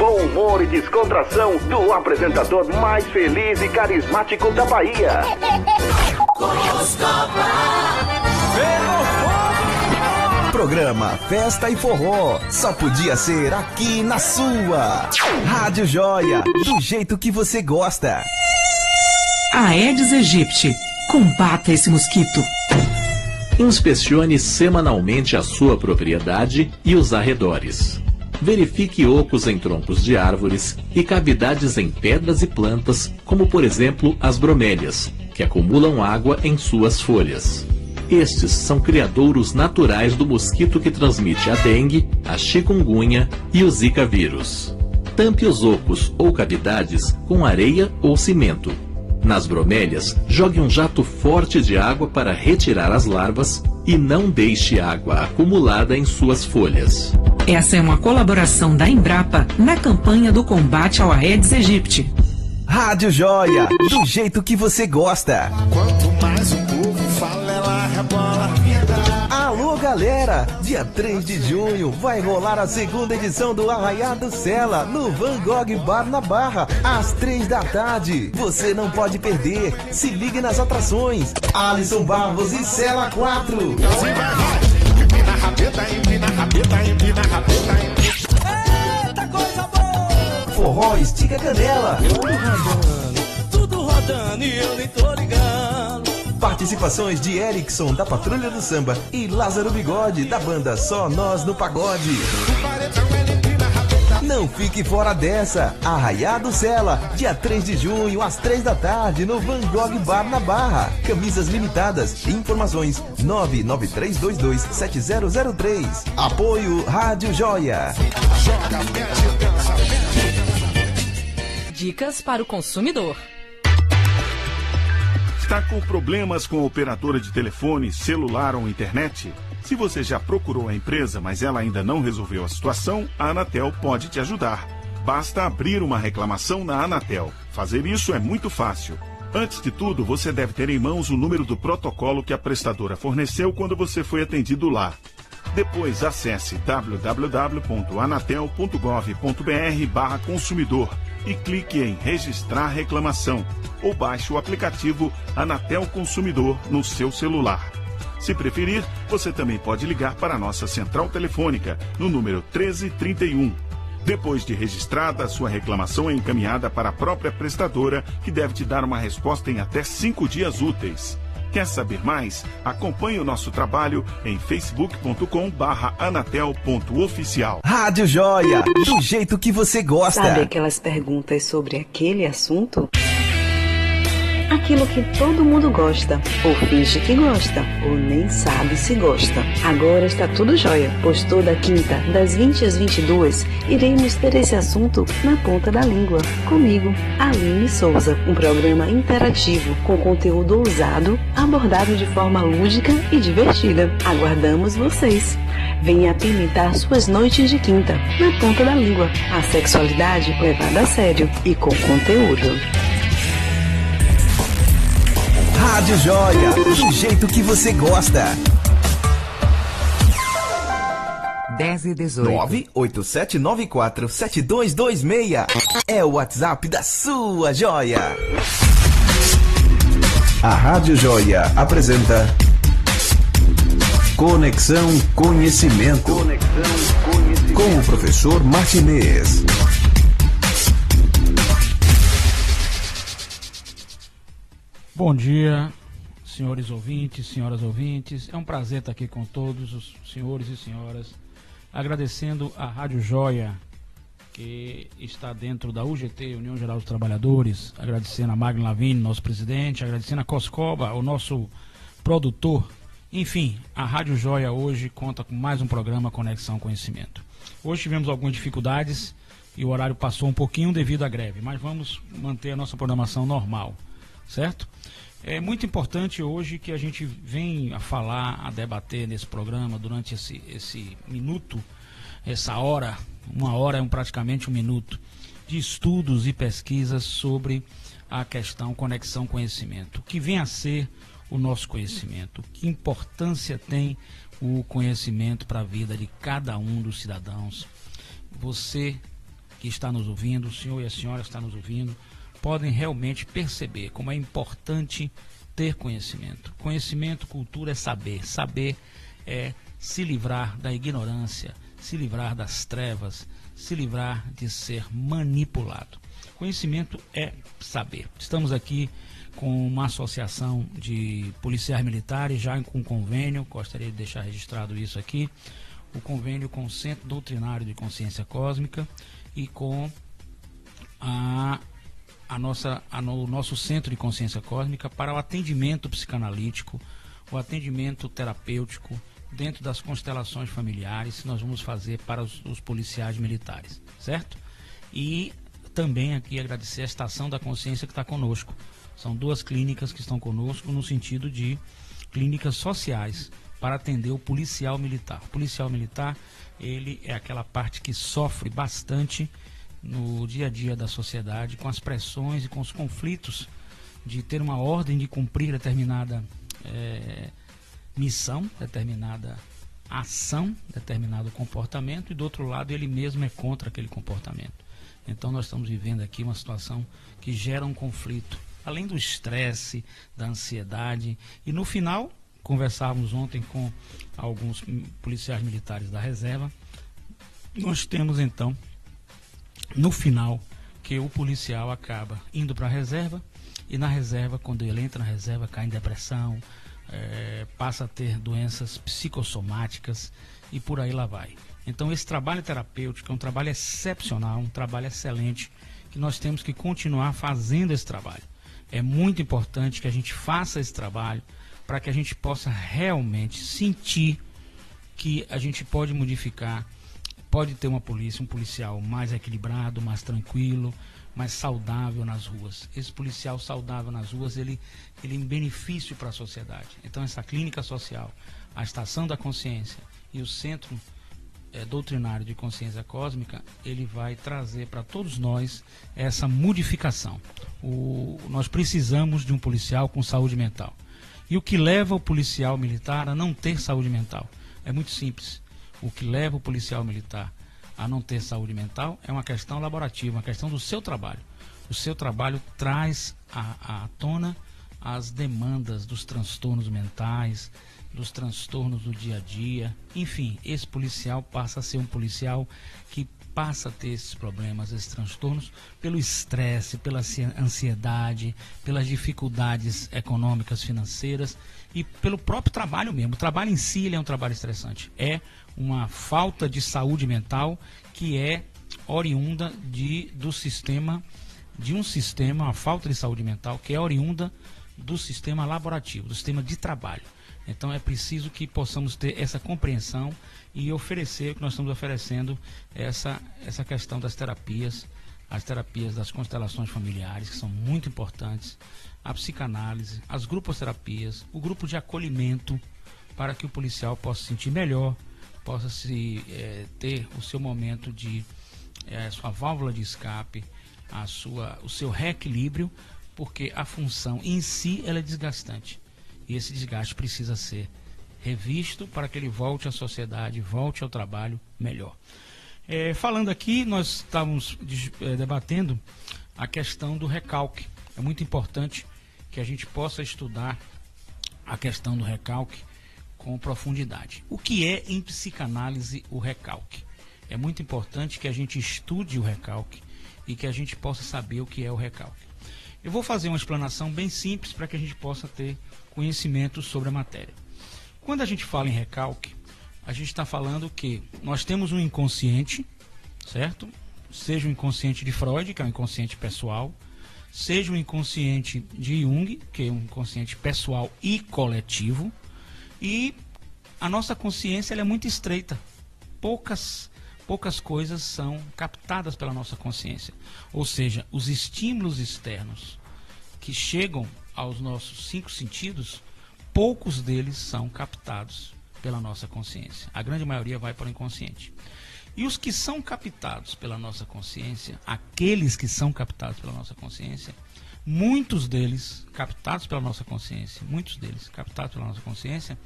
bom humor e descontração do apresentador mais feliz e carismático da Bahia. Programa Festa e Forró só podia ser aqui na sua Rádio Joia, do jeito que você gosta. Aedes aegypti, combata esse mosquito. Inspecione semanalmente a sua propriedade e os arredores. Verifique ocos em troncos de árvores e cavidades em pedras e plantas, como por exemplo as bromélias, que acumulam água em suas folhas. Estes são criadouros naturais do mosquito que transmite a dengue, a chikungunya e o zika vírus. Tampe os ocos ou cavidades com areia ou cimento. Nas bromélias, jogue um jato forte de água para retirar as larvas e não deixe água acumulada em suas folhas. Essa é uma colaboração da Embrapa na campanha do combate ao Aedes aegypti. Rádio Joia, do jeito que você gosta. Quanto mais o povo fala, ela rebola. Alô, galera! Dia 3 de junho vai rolar a segunda edição do Arraiado Sela no Van Gogh Bar na Barra, às 3 da tarde. Você não pode perder. Se ligue nas atrações. Alisson Barros e Sela 4. Empina a rabeta, empina a rabeta, empina a rabeta. Eita, coisa boa! Forró estica canela. Tudo rodando e eu nem tô ligando. Participações de Erickson, da Patrulha do Samba, e Lázaro Bigode, da banda Só Nós no Pagode. Não fique fora dessa. Arraiado Sela, dia 3 de junho, às 3 da tarde, no Van Gogh Bar na Barra. Camisas limitadas. Informações 993227003. Apoio Rádio Joia. Dicas para o consumidor. Está com problemas com a operadora de telefone, celular ou internet? Se você já procurou a empresa, mas ela ainda não resolveu a situação, a Anatel pode te ajudar. Basta abrir uma reclamação na Anatel. Fazer isso é muito fácil. Antes de tudo, você deve ter em mãos o número do protocolo que a prestadora forneceu quando você foi atendido lá. Depois, acesse www.anatel.gov.br/consumidor e clique em Registrar Reclamação ou baixe o aplicativo Anatel Consumidor no seu celular. Se preferir, você também pode ligar para a nossa central telefônica no número 1331. Depois de registrada, a sua reclamação é encaminhada para a própria prestadora, que deve te dar uma resposta em até 5 dias úteis. Quer saber mais? Acompanhe o nosso trabalho em facebook.com/anatel.oficial. Rádio Joia, do jeito que você gosta. Sabe aquelas perguntas sobre aquele assunto? Aquilo que todo mundo gosta, ou finge que gosta, ou nem sabe se gosta. Agora está tudo jóia, pois toda quinta, das 20 às 22, iremos ter esse assunto na ponta da língua. Comigo, Aline Souza, um programa interativo com conteúdo ousado, abordado de forma lúdica e divertida. Aguardamos vocês. Venha apimentar suas noites de quinta, na ponta da língua. A sexualidade levada a sério e com conteúdo. Rádio Joia, do jeito que você gosta. 10 e 18. 987947226 é o WhatsApp da sua Joia. A Rádio Joia apresenta Conexão Conhecimento, com o professor Martinez. Bom dia, senhores ouvintes, senhoras ouvintes. É um prazer estar aqui com todos os senhores e senhoras, agradecendo a Rádio Joia, que está dentro da UGT, União Geral dos Trabalhadores, agradecendo a Magno Lavigne, nosso presidente, agradecendo a Coscoba, o nosso produtor. Enfim, a Rádio Joia hoje conta com mais um programa Conexão Conhecimento. Hoje tivemos algumas dificuldades e o horário passou um pouquinho devido à greve, mas vamos manter a nossa programação normal, certo? É muito importante hoje que a gente venha a falar, a debater nesse programa durante esse minuto, essa hora, uma hora é praticamente um minuto, de estudos e pesquisas sobre a questão conexão conhecimento. O que vem a ser o nosso conhecimento? Que importância tem o conhecimento para a vida de cada um dos cidadãos? Você que está nos ouvindo, o senhor e a senhora que está nos ouvindo, podem realmente perceber como é importante ter conhecimento. Conhecimento, cultura é saber. Saber é se livrar da ignorância, se livrar das trevas, se livrar de ser manipulado. Conhecimento é saber. Estamos aqui com uma associação de policiais militares, já com convênio, gostaria de deixar registrado isso aqui, o convênio com o Centro Doutrinário de Consciência Cósmica e com o nosso Centro de Consciência Cósmica para o atendimento psicanalítico, o atendimento terapêutico dentro das constelações familiares que nós vamos fazer para os policiais militares, certo? E também aqui agradecer a Estação da Consciência que está conosco. São 2 clínicas que estão conosco no sentido de clínicas sociais para atender o policial militar. O policial militar, ele é aquela parte que sofre bastante no dia a dia da sociedade com as pressões e com os conflitos de ter uma ordem de cumprir determinada missão, determinada ação, determinado comportamento, e do outro lado ele mesmo é contra aquele comportamento. Então nós estamos vivendo aqui uma situação que gera um conflito, além do estresse, da ansiedade, e no final, conversávamos ontem com alguns policiais militares da reserva, nós temos então, no final, que o policial acaba indo para a reserva, e na reserva, quando ele entra na reserva, cai em depressão, passa a ter doenças psicossomáticas e por aí lá vai. Então esse trabalho terapêutico é um trabalho excepcional, um trabalho excelente, que nós temos que continuar fazendo esse trabalho. É muito importante que a gente faça esse trabalho para que a gente possa realmente sentir que a gente pode modificar, pode ter uma polícia, um policial mais equilibrado, mais tranquilo, mais saudável nas ruas. Esse policial saudável nas ruas, ele é um benefício para a sociedade. Então essa clínica social, a Estação da Consciência e o Centro Doutrinário de Consciência Cósmica, ele vai trazer para todos nós essa modificação. Nós precisamos de um policial com saúde mental. E o que leva o policial militar a não ter saúde mental? É muito simples. O que leva o policial militar a não ter saúde mental é uma questão laborativa, uma questão do seu trabalho. O seu trabalho traz à tona as demandas dos transtornos mentais, dos transtornos do dia a dia. Enfim, esse policial passa a ser um policial que passa a ter esses problemas, esses transtornos, pelo estresse, pela ansiedade, pelas dificuldades econômicas, financeiras e pelo próprio trabalho mesmo. O trabalho em si ele é um trabalho estressante. É uma falta de saúde mental que é oriunda uma falta de saúde mental que é oriunda do sistema laborativo, do sistema de trabalho. Então é preciso que possamos ter essa compreensão e oferecer o que nós estamos oferecendo, essa questão das terapias, as terapias das constelações familiares, que são muito importantes, a psicanálise, as grupos-terapias, o grupo de acolhimento, para que o policial possa se sentir melhor, possa ter o seu momento a sua válvula de escape, o seu reequilíbrio, porque a função em si ela é desgastante. E esse desgaste precisa ser revisto para que ele volte à sociedade, volte ao trabalho melhor. Falando aqui, nós estávamos debatendo a questão do recalque. É muito importante que a gente possa estudar a questão do recalque com profundidade. O que é em psicanálise o recalque? É muito importante que a gente estude o recalque e que a gente possa saber o que é o recalque. Eu vou fazer uma explanação bem simples para que a gente possa ter conhecimento sobre a matéria. Quando a gente fala em recalque, a gente está falando que nós temos um inconsciente, certo? Seja o inconsciente de Freud, que é um inconsciente pessoal, seja o inconsciente de Jung, que é um inconsciente pessoal e coletivo, e a nossa consciência ela é muito estreita. Poucas coisas são captadas pela nossa consciência. Ou seja, os estímulos externos que chegam aos nossos 5 sentidos, poucos deles são captados pela nossa consciência. A grande maioria vai para o inconsciente. E os que são captados pela nossa consciência, aqueles que são captados pela nossa consciência, muitos deles captados pela nossa consciência,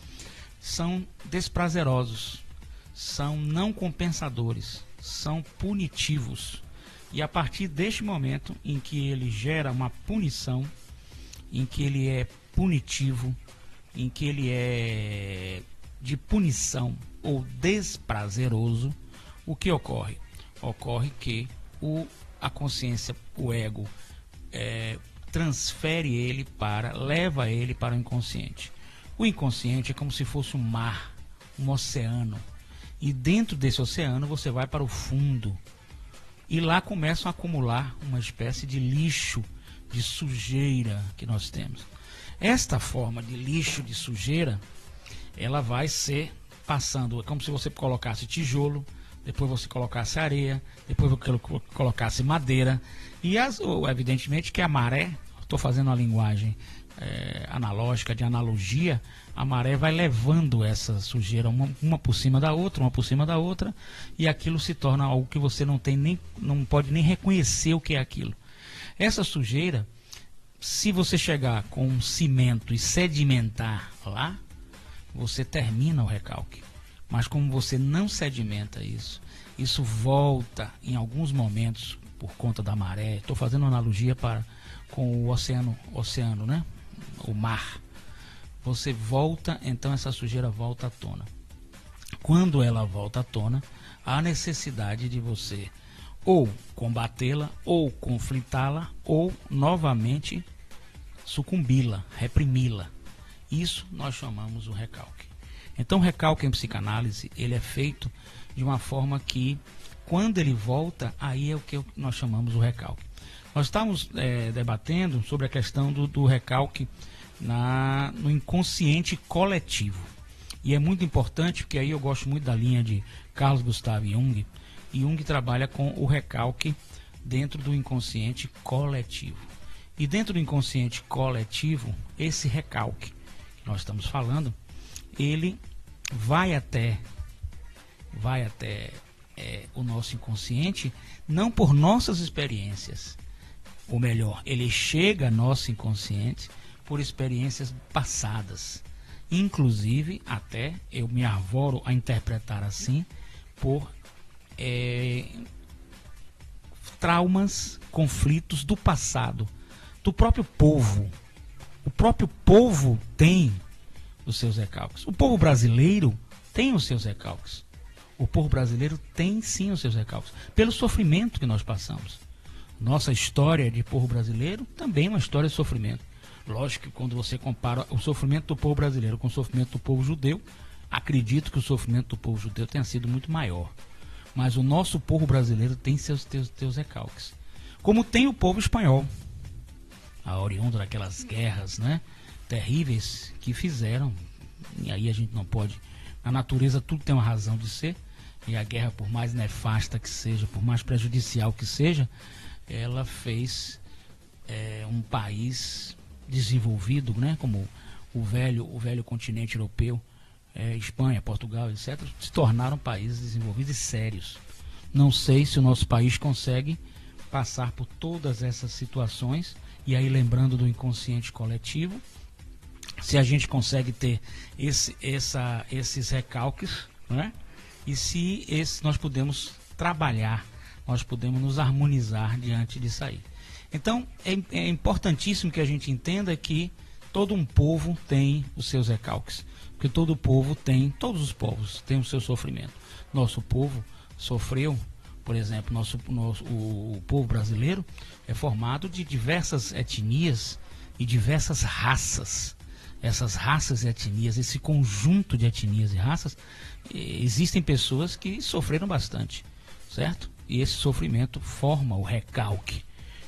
são desprazerosos, são não compensadores, são punitivos. E a partir deste momento em que ele gera uma punição, em que ele é punitivo, em que ele é de punição ou desprazeroso, o que ocorre? Ocorre que a consciência, o ego, transfere ele leva ele para o inconsciente. O inconsciente é como se fosse um mar, um oceano. E dentro desse oceano você vai para o fundo. E lá começam a acumular uma espécie de lixo, de sujeira que nós temos. Esta forma de lixo, de sujeira, ela vai ser passando, é como se você colocasse tijolo, depois você colocasse areia, depois você colocasse madeira, e evidentemente que a maré, estou fazendo uma linguagem analógica, de analogia, a maré vai levando essa sujeira uma por cima da outra, uma por cima da outra, e aquilo se torna algo que você não pode nem reconhecer o que é aquilo. Essa sujeira, se você chegar com um cimento e sedimentar lá, você termina o recalque. Mas como você não sedimenta isso volta em alguns momentos por conta da maré. Estou fazendo uma analogia com o oceano, né? O mar. Você volta, então essa sujeira volta à tona. Quando ela volta à tona, há necessidade de você ou combatê-la, ou conflitá-la, ou novamente sucumbi-la, reprimi-la. Isso nós chamamos o recalque. Então o recalque em psicanálise, ele é feito de uma forma que, quando ele volta, aí é o que nós chamamos o recalque. Nós estamos debatendo sobre a questão do recalque no inconsciente coletivo. E é muito importante, porque aí eu gosto muito da linha de Carl Gustav Jung. E Jung trabalha com o recalque dentro do inconsciente coletivo. E dentro do inconsciente coletivo, esse recalque que nós estamos falando, ele vai até o nosso inconsciente, não por nossas experiências, ou melhor, ele chega ao nosso inconsciente por experiências passadas. Inclusive, até eu me arvoro a interpretar assim, por traumas, conflitos do passado, do próprio povo. O próprio povo tem os seus recalques. O povo brasileiro tem os seus recalques. O povo brasileiro tem sim os seus recalques, pelo sofrimento que nós passamos. Nossa história de povo brasileiro também é uma história de sofrimento. Lógico que quando você compara o sofrimento do povo brasileiro com o sofrimento do povo judeu, acredito que o sofrimento do povo judeu tenha sido muito maior. Mas o nosso povo brasileiro tem seus recalques. Como tem o povo espanhol, a oriundo daquelas guerras, né, terríveis que fizeram. E aí a gente não pode... Na natureza tudo tem uma razão de ser. E a guerra, por mais nefasta que seja, por mais prejudicial que seja, ela fez um país desenvolvido, né, como o velho continente europeu, Espanha, Portugal, etc., se tornaram países desenvolvidos e sérios. Não sei se o nosso país consegue passar por todas essas situações, e aí lembrando do inconsciente coletivo, se a gente consegue ter esses recalques, né? E se nós podemos trabalhar, nós podemos nos harmonizar diante disso aí. Então, é importantíssimo que a gente entenda que todo um povo tem os seus recalques. Porque todo povo tem, todos os povos têm o seu sofrimento. Nosso povo sofreu, por exemplo, o povo brasileiro é formado de diversas etnias e diversas raças. Essas raças e etnias, esse conjunto de etnias e raças, existem pessoas que sofreram bastante, certo? E esse sofrimento forma o recalque.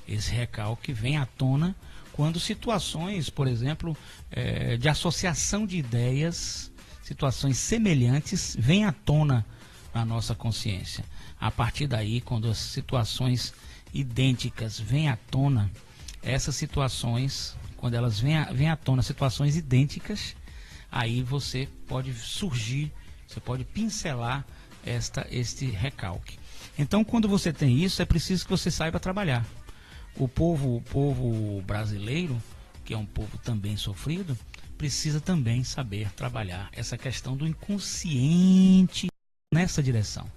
Esse recalque vem à tona quando situações, por exemplo, de associação de ideias, situações semelhantes, vêm à tona na nossa consciência. A partir daí, quando as situações idênticas vêm à tona, essas situações, quando elas vêm à tona, situações idênticas, aí você pode surgir, você pode pincelar este recalque. Então, quando você tem isso, é preciso que você saiba trabalhar. O povo brasileiro, que é um povo também sofrido, precisa também saber trabalhar essa questão do inconsciente nessa direção.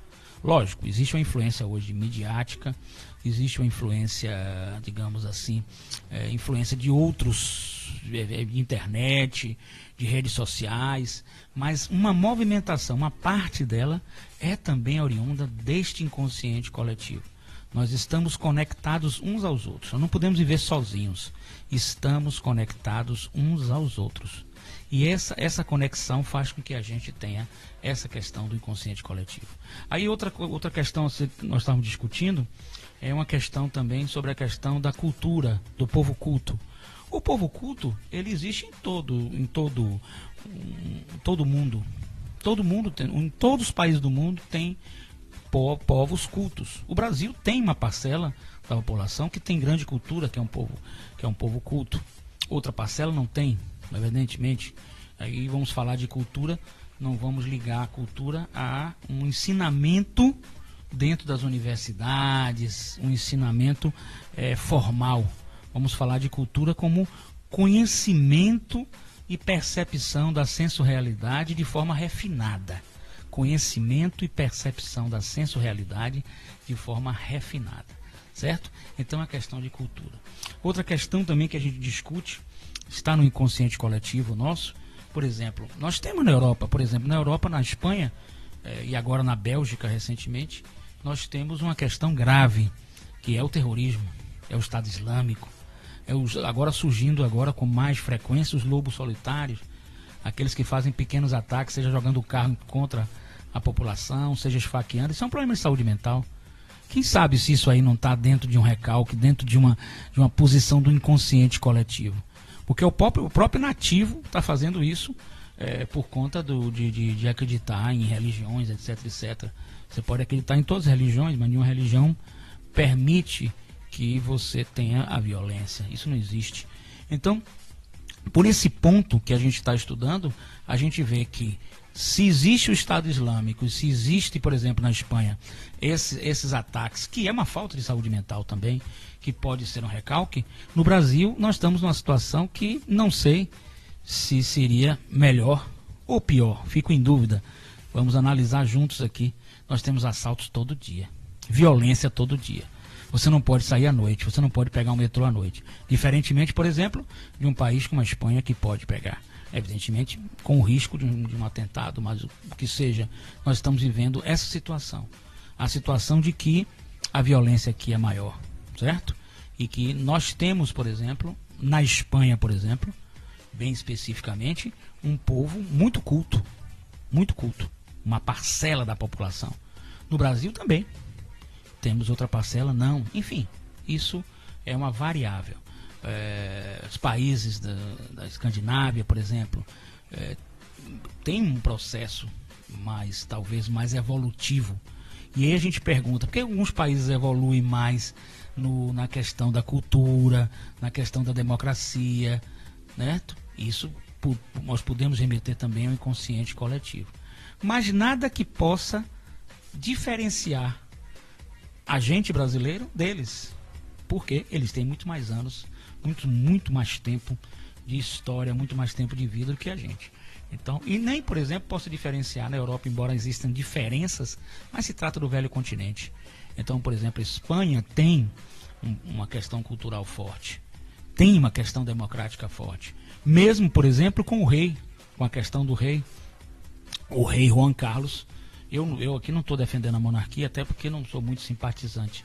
Lógico, existe uma influência hoje midiática, existe uma influência, digamos assim, influência de outros, de internet, de redes sociais, mas uma movimentação, uma parte dela é também oriunda deste inconsciente coletivo. Nós estamos conectados uns aos outros, nós não podemos viver sozinhos, estamos conectados uns aos outros. E essa conexão faz com que a gente tenha essa questão do inconsciente coletivo. Aí outra questão que nós estávamos discutindo é uma questão também sobre a questão da cultura, do povo culto. O povo culto, ele existe em todo mundo. Todo mundo tem, em todos os países do mundo tem povos cultos. O Brasil tem uma parcela da população que tem grande cultura, que é um povo culto. Outra parcela não tem, evidentemente. Aí vamos falar de cultura, não vamos ligar a cultura a um ensinamento dentro das universidades, um ensinamento formal. Vamos falar de cultura como conhecimento e percepção da senso-realidade de forma refinada. Conhecimento e percepção da senso-realidade de forma refinada, certo? Então é a questão de cultura. Outra questão também que a gente discute, está no inconsciente coletivo nosso, por exemplo, nós temos na Europa, na Espanha e agora na Bélgica recentemente, nós temos uma questão grave, que é o terrorismo, é o Estado Islâmico, agora surgindo com mais frequência os lobos solitários, aqueles que fazem pequenos ataques, seja jogando o carro contra a população, seja esfaqueando. Isso é um problema de saúde mental. Quem sabe se isso aí não está dentro de um recalque, dentro de uma posição do inconsciente coletivo. Porque o próprio nativo está fazendo isso por conta de acreditar em religiões, etc, etc. Você pode acreditar em todas as religiões, mas nenhuma religião permite que você tenha a violência. Isso não existe. Então, por esse ponto que a gente está estudando, a gente vê que se existe o Estado Islâmico, se existe, por exemplo, na Espanha, esses ataques, que é uma falta de saúde mental também, que pode ser um recalque, no Brasil nós estamos numa situação que não sei se seria melhor ou pior, fico em dúvida. Vamos analisar juntos aqui. Nós temos assaltos todo dia, violência todo dia. Você não pode sair à noite, você não pode pegar um metrô à noite. Diferentemente, por exemplo, de um país como a Espanha que pode pegar. Evidentemente, com o risco de um atentado, mas o que seja, nós estamos vivendo essa situação. A situação de que a violência aqui é maior, certo? E que nós temos, por exemplo, na Espanha, por exemplo, bem especificamente, um povo muito culto, uma parcela da população. No Brasil também. Temos outra parcela? Não. Enfim, isso é uma variável. Os países da Escandinávia, por exemplo, tem um processo talvez mais evolutivo. E aí a gente pergunta, por que alguns países evoluem mais na questão da cultura, na questão da democracia, né? Isso nós podemos remeter também ao inconsciente coletivo. Mas nada que possa diferenciar a gente brasileiro deles, porque eles têm muito mais anos, muito mais tempo de história, muito mais tempo de vida do que a gente. Então, e nem, por exemplo, posso diferenciar na Europa, embora existam diferenças, mas se trata do velho continente. Então, por exemplo, a Espanha tem uma questão cultural forte, tem uma questão democrática forte, mesmo, por exemplo, com o rei, com a questão do rei, o rei Juan Carlos. Eu aqui não estou defendendo a monarquia, até porque não sou muito simpatizante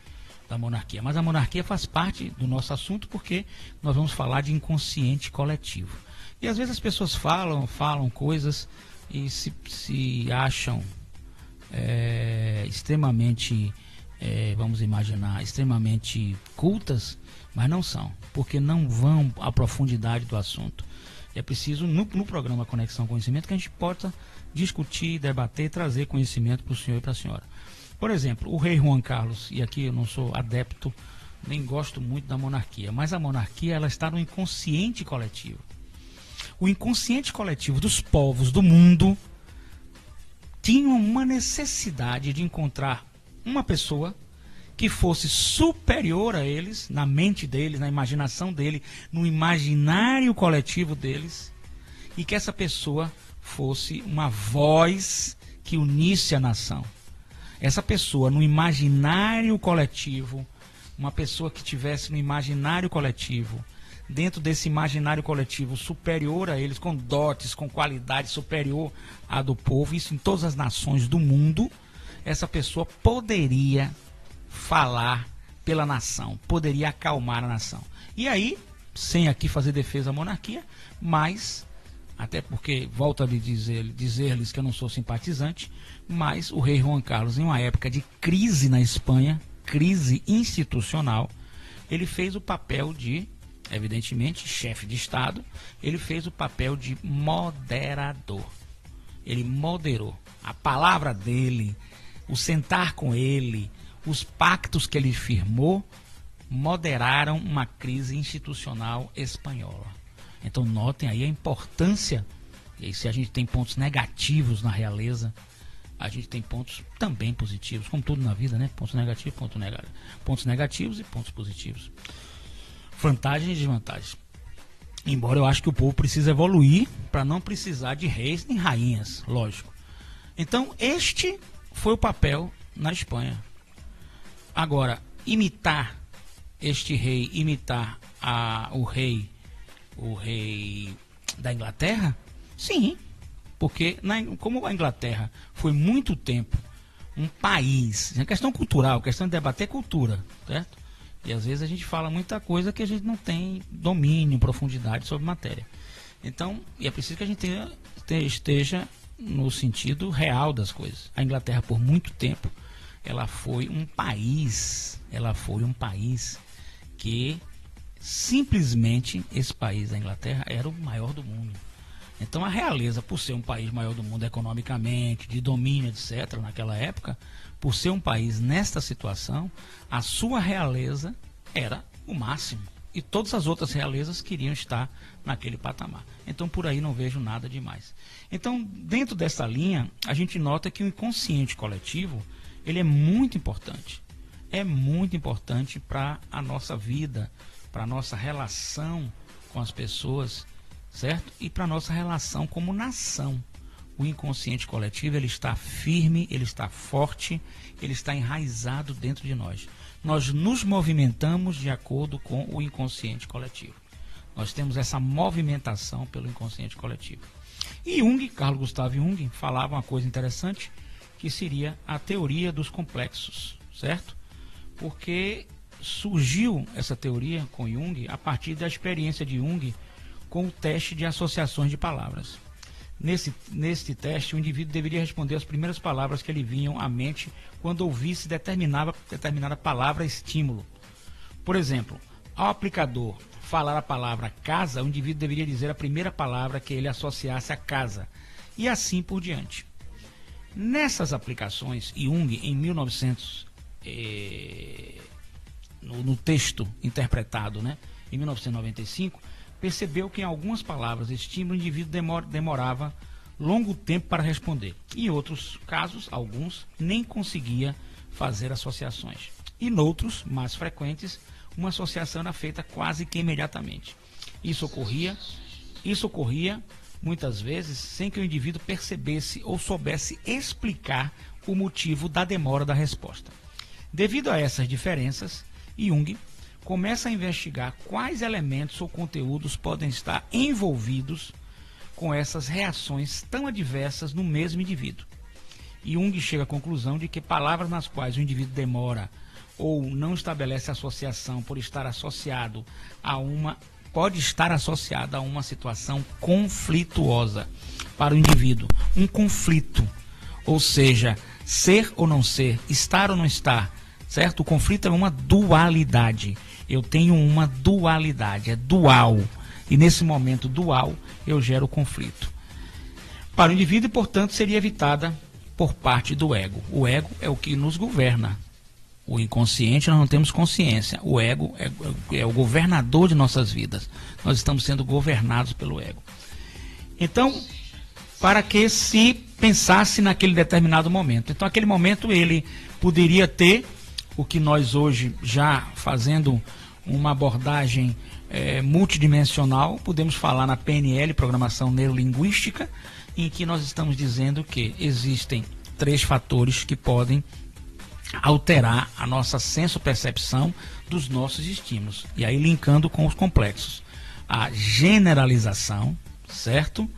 da monarquia. Mas a monarquia faz parte do nosso assunto, porque nós vamos falar de inconsciente coletivo. E às vezes as pessoas falam coisas e se acham extremamente, vamos imaginar, extremamente cultas, mas não são, porque não vão à profundidade do assunto. É preciso, no programa Conexão Conhecimento, que a gente possa discutir, debater, trazer conhecimento para o senhor e para a senhora. Por exemplo, o rei Juan Carlos, e aqui eu não sou adepto, nem gosto muito da monarquia, mas a monarquia ela está no inconsciente coletivo. O inconsciente coletivo dos povos do mundo tinha uma necessidade de encontrar uma pessoa que fosse superior a eles, na mente deles, na imaginação deles, no imaginário coletivo deles, e que essa pessoa fosse uma voz que unisse a nação. essa pessoa no imaginário coletivo, uma pessoa que tivesse no imaginário coletivo, dentro desse imaginário coletivo superior a eles, com dotes, com qualidade superior à do povo, isso em todas as nações do mundo, essa pessoa poderia falar pela nação, poderia acalmar a nação. E aí, sem aqui fazer defesa à monarquia, mas, até porque, volto a dizer-lhes que eu não sou simpatizante, mas o rei Juan Carlos, em uma época de crise na Espanha, crise institucional, ele fez o papel de, evidentemente, chefe de Estado, ele fez o papel de moderador. Ele moderou. A palavra dele, o sentar com ele, os pactos que ele firmou, moderaram uma crise institucional espanhola. Então notem aí a importância, e se a gente tem pontos negativos na realeza, a gente tem pontos também positivos, como tudo na vida, né? Pontos negativos, pontos negativos e pontos positivos. Vantagens e desvantagens. Embora eu acho que o povo precisa evoluir para não precisar de reis nem rainhas, lógico. Então este foi o papel na Espanha. Agora, imitar este rei, imitar o rei da Inglaterra, sim, porque como a Inglaterra foi muito tempo um país, é questão cultural, questão de debater cultura, certo? E às vezes a gente fala muita coisa que a gente não tem domínio, profundidade sobre matéria. Então, e é preciso que a gente esteja no sentido real das coisas. A Inglaterra, por muito tempo, ela foi um país que simplesmente esse país, a Inglaterra, era o maior do mundo. Então a realeza, por ser um país maior do mundo economicamente, de domínio, etc., naquela época, por ser um país nesta situação, a sua realeza era o máximo. E todas as outras realezas queriam estar naquele patamar. Então por aí não vejo nada demais. Então, dentro dessa linha, a gente nota que o inconsciente coletivo, ele é muito importante. É muito importante para a nossa vida, para a nossa relação com as pessoas, certo? E para a nossa relação como nação. O inconsciente coletivo, ele está firme, ele está forte, ele está enraizado dentro de nós. Nós nos movimentamos de acordo com o inconsciente coletivo. Nós temos essa movimentação pelo inconsciente coletivo. E Jung, Carl Gustav Jung, falava uma coisa interessante, que seria a teoria dos complexos, certo? Porque surgiu essa teoria com Jung a partir da experiência de Jung com o teste de associações de palavras. Nesse teste, o indivíduo deveria responder as primeiras palavras que lhe vinham à mente quando ouvisse determinada palavra estímulo. Por exemplo, ao aplicador falar a palavra casa, o indivíduo deveria dizer a primeira palavra que ele associasse a casa, e assim por diante. Nessas aplicações, Jung, em 1900, no texto interpretado, né, em 1995, percebeu que em algumas palavras estímulo, o indivíduo demorava longo tempo para responder. Em outros casos, alguns, nem conseguia fazer associações. E noutros, mais frequentes, uma associação era feita quase que imediatamente. Isso ocorria muitas vezes sem que o indivíduo percebesse ou soubesse explicar o motivo da demora da resposta. Devido a essas diferenças, Jung começa a investigar quais elementos ou conteúdos podem estar envolvidos com essas reações tão adversas no mesmo indivíduo. Jung chega à conclusão de que palavras nas quais o indivíduo demora ou não estabelece associação pode estar associada a uma situação conflituosa para o indivíduo. Um conflito, ou seja, ser ou não ser, estar ou não estar, certo? O conflito é uma dualidade. Eu tenho uma dualidade, é dual. E nesse momento dual, eu gero conflito. Para o indivíduo, portanto, seria evitada por parte do ego. O ego é o que nos governa. O inconsciente, nós não temos consciência. O ego é o governador de nossas vidas. Nós estamos sendo governados pelo ego. Então, para que se pensasse naquele determinado momento. Então, aquele momento ele poderia ter o que nós hoje, já fazendo uma abordagem multidimensional, podemos falar na PNL, Programação Neurolinguística, em que nós estamos dizendo que existem 3 fatores que podem alterar a nossa senso-percepção dos nossos estímulos. E aí linkando com os complexos. A generalização, certo?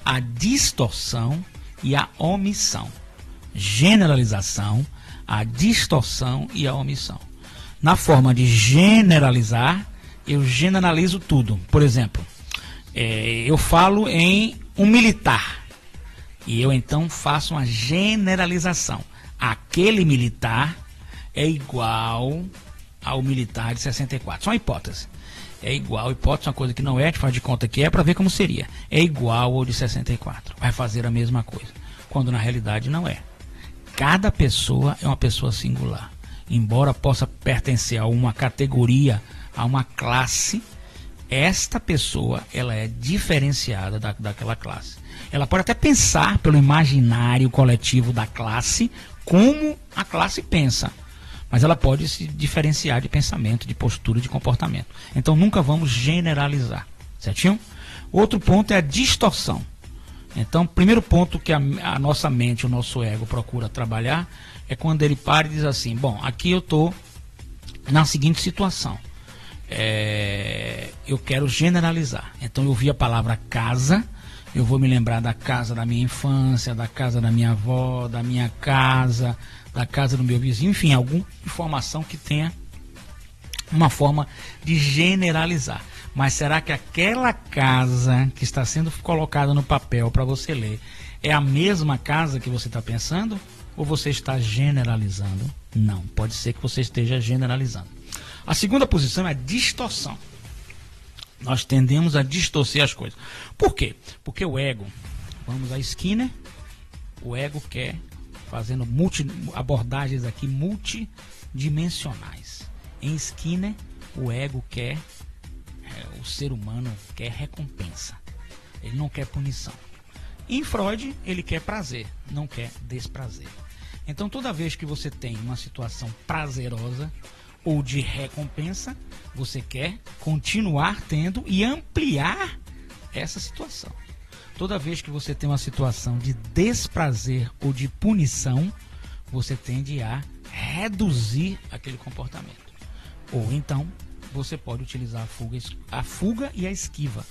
A distorção e a omissão. Generalização, a distorção e a omissão. Na forma de generalizar, eu generalizo tudo. Por exemplo, eu falo em um militar. E eu então faço uma generalização. Aquele militar é igual ao militar de 64. Só uma hipótese. É igual, hipótese é uma coisa que não é, a gente faz de conta que é para ver como seria. É igual ao de 64. Vai fazer a mesma coisa. Quando na realidade não é. Cada pessoa é uma pessoa singular. Embora possa pertencer a uma categoria, a uma classe, esta pessoa ela é diferenciada daquela classe. Ela pode até pensar pelo imaginário coletivo da classe como a classe pensa, mas ela pode se diferenciar de pensamento, de postura, de comportamento. Então nunca vamos generalizar, certinho? Outro ponto é a distorção. Então, primeiro ponto que a nossa mente, o nosso ego procura trabalhar é quando ele para e diz assim, bom, aqui eu estou na seguinte situação, eu quero generalizar. Então eu vi a palavra casa, eu vou me lembrar da casa da minha infância, da casa da minha avó, da minha casa, da casa do meu vizinho, enfim, alguma informação que tenha uma forma de generalizar. Mas será que aquela casa que está sendo colocada no papel para você ler é a mesma casa que você está pensando? Ou você está generalizando? Não, pode ser que você esteja generalizando. A segunda posição é a distorção. Nós tendemos a distorcer as coisas. Por quê? Porque o ego, vamos a Skinner, o ego quer, fazendo abordagens aqui multidimensionais. Em Skinner, o ego quer, o ser humano quer recompensa. Ele não quer punição. Em Freud, ele quer prazer, não quer desprazer. Então, toda vez que você tem uma situação prazerosa ou de recompensa, você quer continuar tendo e ampliar essa situação. Toda vez que você tem uma situação de desprazer ou de punição, você tende a reduzir aquele comportamento. Ou então, você pode utilizar a fuga e a esquiva.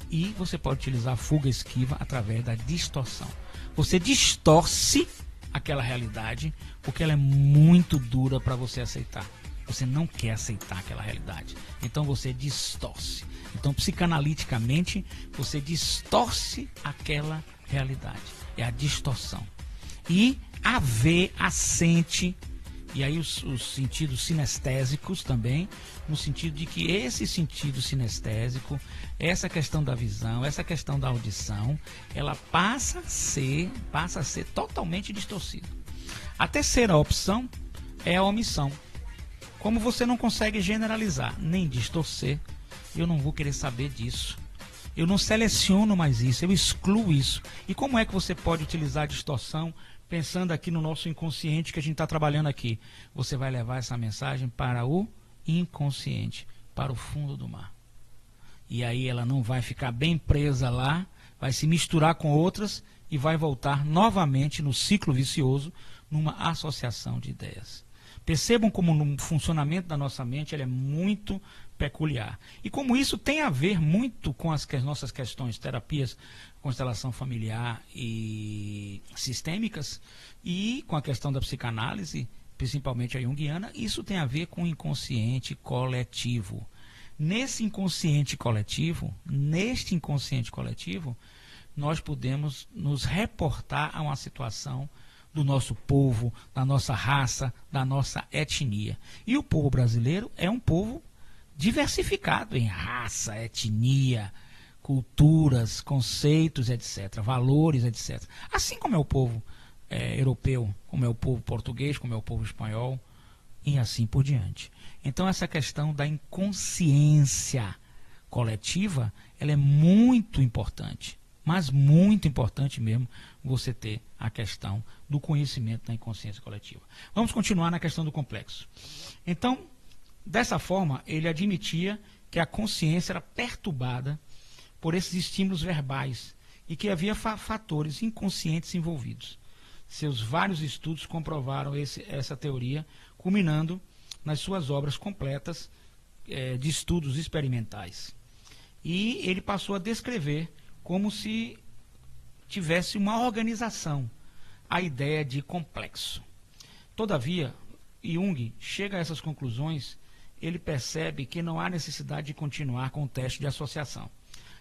E você pode utilizar a fuga e esquiva através da distorção. Você distorce aquela realidade porque ela é muito dura para você aceitar. Você não quer aceitar aquela realidade. Então você distorce. Então, psicanaliticamente, você distorce aquela realidade. É a distorção. E a vê, a sente, e aí os sentidos sinestésicos também, no sentido de que esse sentido sinestésico, essa questão da visão, essa questão da audição, ela passa a ser totalmente distorcida. A terceira opção é a omissão. Como você não consegue generalizar nem distorcer, eu não vou querer saber disso. Eu não seleciono mais isso, eu excluo isso. E como é que você pode utilizar a distorção pensando aqui no nosso inconsciente que a gente está trabalhando aqui? Você vai levar essa mensagem para o inconsciente, para o fundo do mar. E aí ela não vai ficar bem presa lá, vai se misturar com outras e vai voltar novamente no ciclo vicioso, numa associação de ideias. Percebam como no funcionamento da nossa mente ele é muito peculiar. E como isso tem a ver muito com as nossas questões, terapias, constelação familiar e sistêmicas, e com a questão da psicanálise, principalmente a junguiana, isso tem a ver com o inconsciente coletivo. Neste inconsciente coletivo, nós podemos nos reportar a uma situação do nosso povo, da nossa raça, da nossa etnia. E o povo brasileiro é um povo diversificado em raça, etnia, culturas, conceitos, etc., valores, etc. Assim como é o povo europeu, como é o povo português, como é o povo espanhol, e assim por diante. Então essa questão da inconsciência coletiva, ela é muito importante, mas muito importante mesmo você ter a questão do conhecimento da inconsciência coletiva. Vamos continuar na questão do complexo. Então, dessa forma, ele admitia que a consciência era perturbada por esses estímulos verbais e que havia fatores inconscientes envolvidos. Seus vários estudos comprovaram essa teoria, culminando nas suas obras completas de estudos experimentais. E ele passou a descrever como se tivesse uma organização, a ideia de complexo. Todavia, Jung chega a essas conclusões, ele percebe que não há necessidade de continuar com o teste de associação,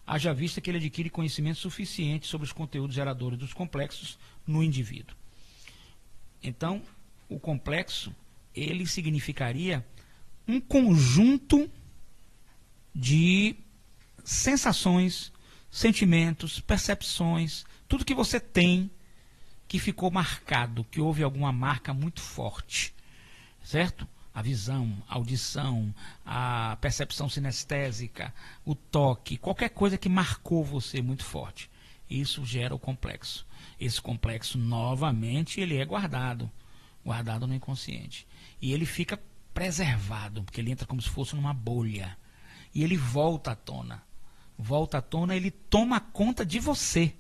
haja vista que ele adquire conhecimento suficiente sobre os conteúdos geradores dos complexos no indivíduo. Então, o complexo, ele significaria um conjunto de sensações, sentimentos, percepções, tudo que você tem que ficou marcado, que houve alguma marca muito forte, certo? A visão, a audição, a percepção sinestésica, o toque, qualquer coisa que marcou você muito forte. Isso gera o complexo. Esse complexo, novamente, ele é guardado no inconsciente. E ele fica preservado, porque ele entra como se fosse numa bolha. E ele volta à tona. Volta à tona, ele toma conta de você.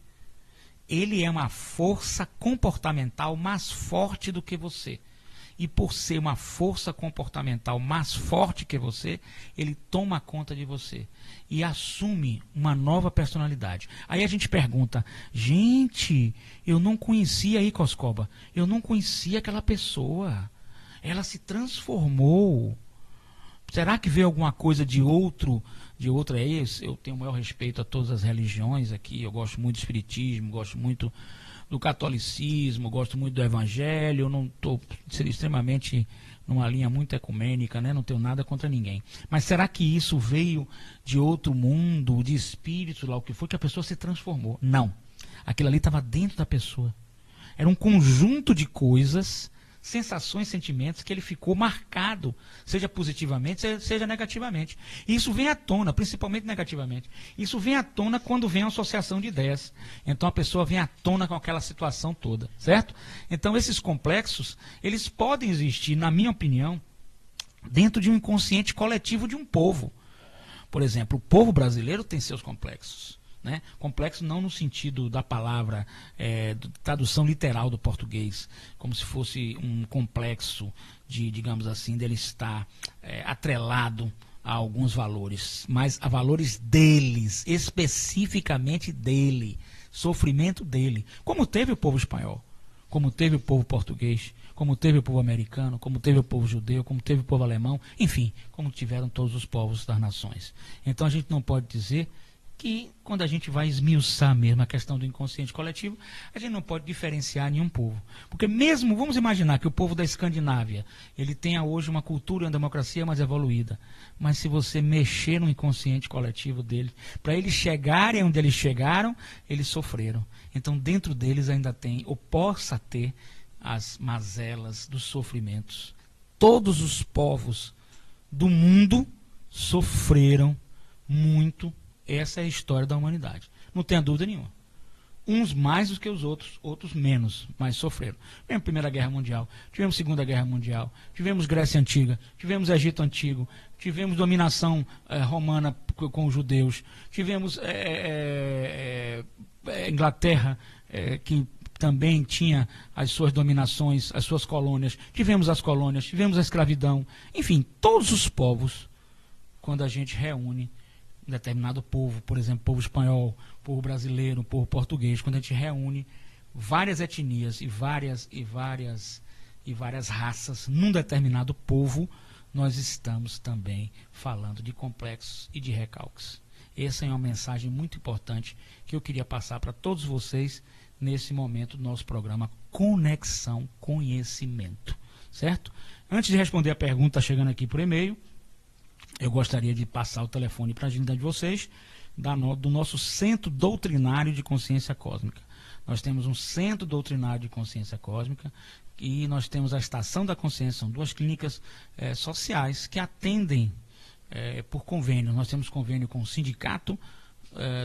Ele é uma força comportamental mais forte do que você. E por ser uma força comportamental mais forte que você, ele toma conta de você e assume uma nova personalidade. Aí a gente pergunta, gente, eu não conhecia aí, Coscoba, eu não conhecia aquela pessoa, ela se transformou. Será que veio alguma coisa de outra? Eu tenho o maior respeito a todas as religiões aqui, eu gosto muito do espiritismo, gosto muito do catolicismo, gosto muito do evangelho, eu não estou extremamente numa linha muito ecumênica, né? Não tenho nada contra ninguém. Mas será que isso veio de outro mundo, de espírito, lá o que foi, que a pessoa se transformou? Não. Aquilo ali estava dentro da pessoa. Era um conjunto de coisas, sensações, sentimentos que ele ficou marcado, seja positivamente, seja negativamente. E isso vem à tona, principalmente negativamente. Isso vem à tona quando vem a associação de ideias. Então a pessoa vem à tona com aquela situação toda, certo? Então esses complexos, eles podem existir, na minha opinião, dentro de um inconsciente coletivo de um povo. Por exemplo, o povo brasileiro tem seus complexos. Né? Complexo não no sentido da palavra, tradução literal do português, como se fosse um complexo de, digamos assim, dele estar atrelado a alguns valores, mas a valores deles, especificamente dele, sofrimento dele, como teve o povo espanhol, como teve o povo português, como teve o povo americano, como teve o povo judeu, como teve o povo alemão, enfim, como tiveram todos os povos das nações. Então a gente não pode dizer que quando a gente vai esmiuçar mesmo a questão do inconsciente coletivo, a gente não pode diferenciar nenhum povo. Porque mesmo, vamos imaginar que o povo da Escandinávia, ele tenha hoje uma cultura e uma democracia mais evoluída, mas se você mexer no inconsciente coletivo deles, para eles chegarem onde eles chegaram, eles sofreram. Então dentro deles ainda tem, ou possa ter, as mazelas dos sofrimentos. Todos os povos do mundo sofreram muito. Essa é a história da humanidade. Não tenha dúvida nenhuma. Uns mais do que os outros, outros menos, mas sofreram. Tivemos Primeira Guerra Mundial, tivemos Segunda Guerra Mundial, tivemos Grécia Antiga, tivemos Egito Antigo, tivemos dominação romana com os judeus, tivemos Inglaterra, que também tinha as suas dominações, as suas colônias, tivemos as colônias, tivemos a escravidão, enfim, todos os povos, quando a gente reúne um determinado povo, por exemplo, povo espanhol, povo brasileiro, povo português, quando a gente reúne várias etnias e várias raças num determinado povo, nós estamos também falando de complexos e de recalques. Essa é uma mensagem muito importante que eu queria passar para todos vocês nesse momento do nosso programa Conexão Conhecimento, certo? Antes de responder a pergunta chegando aqui por e-mail, eu gostaria de passar o telefone para a agenda de vocês do nosso Centro Doutrinário de Consciência Cósmica. Nós temos um Centro Doutrinário de Consciência Cósmica e nós temos a Estação da Consciência. São duas clínicas sociais que atendem por convênio. Nós temos convênio com o Sindicato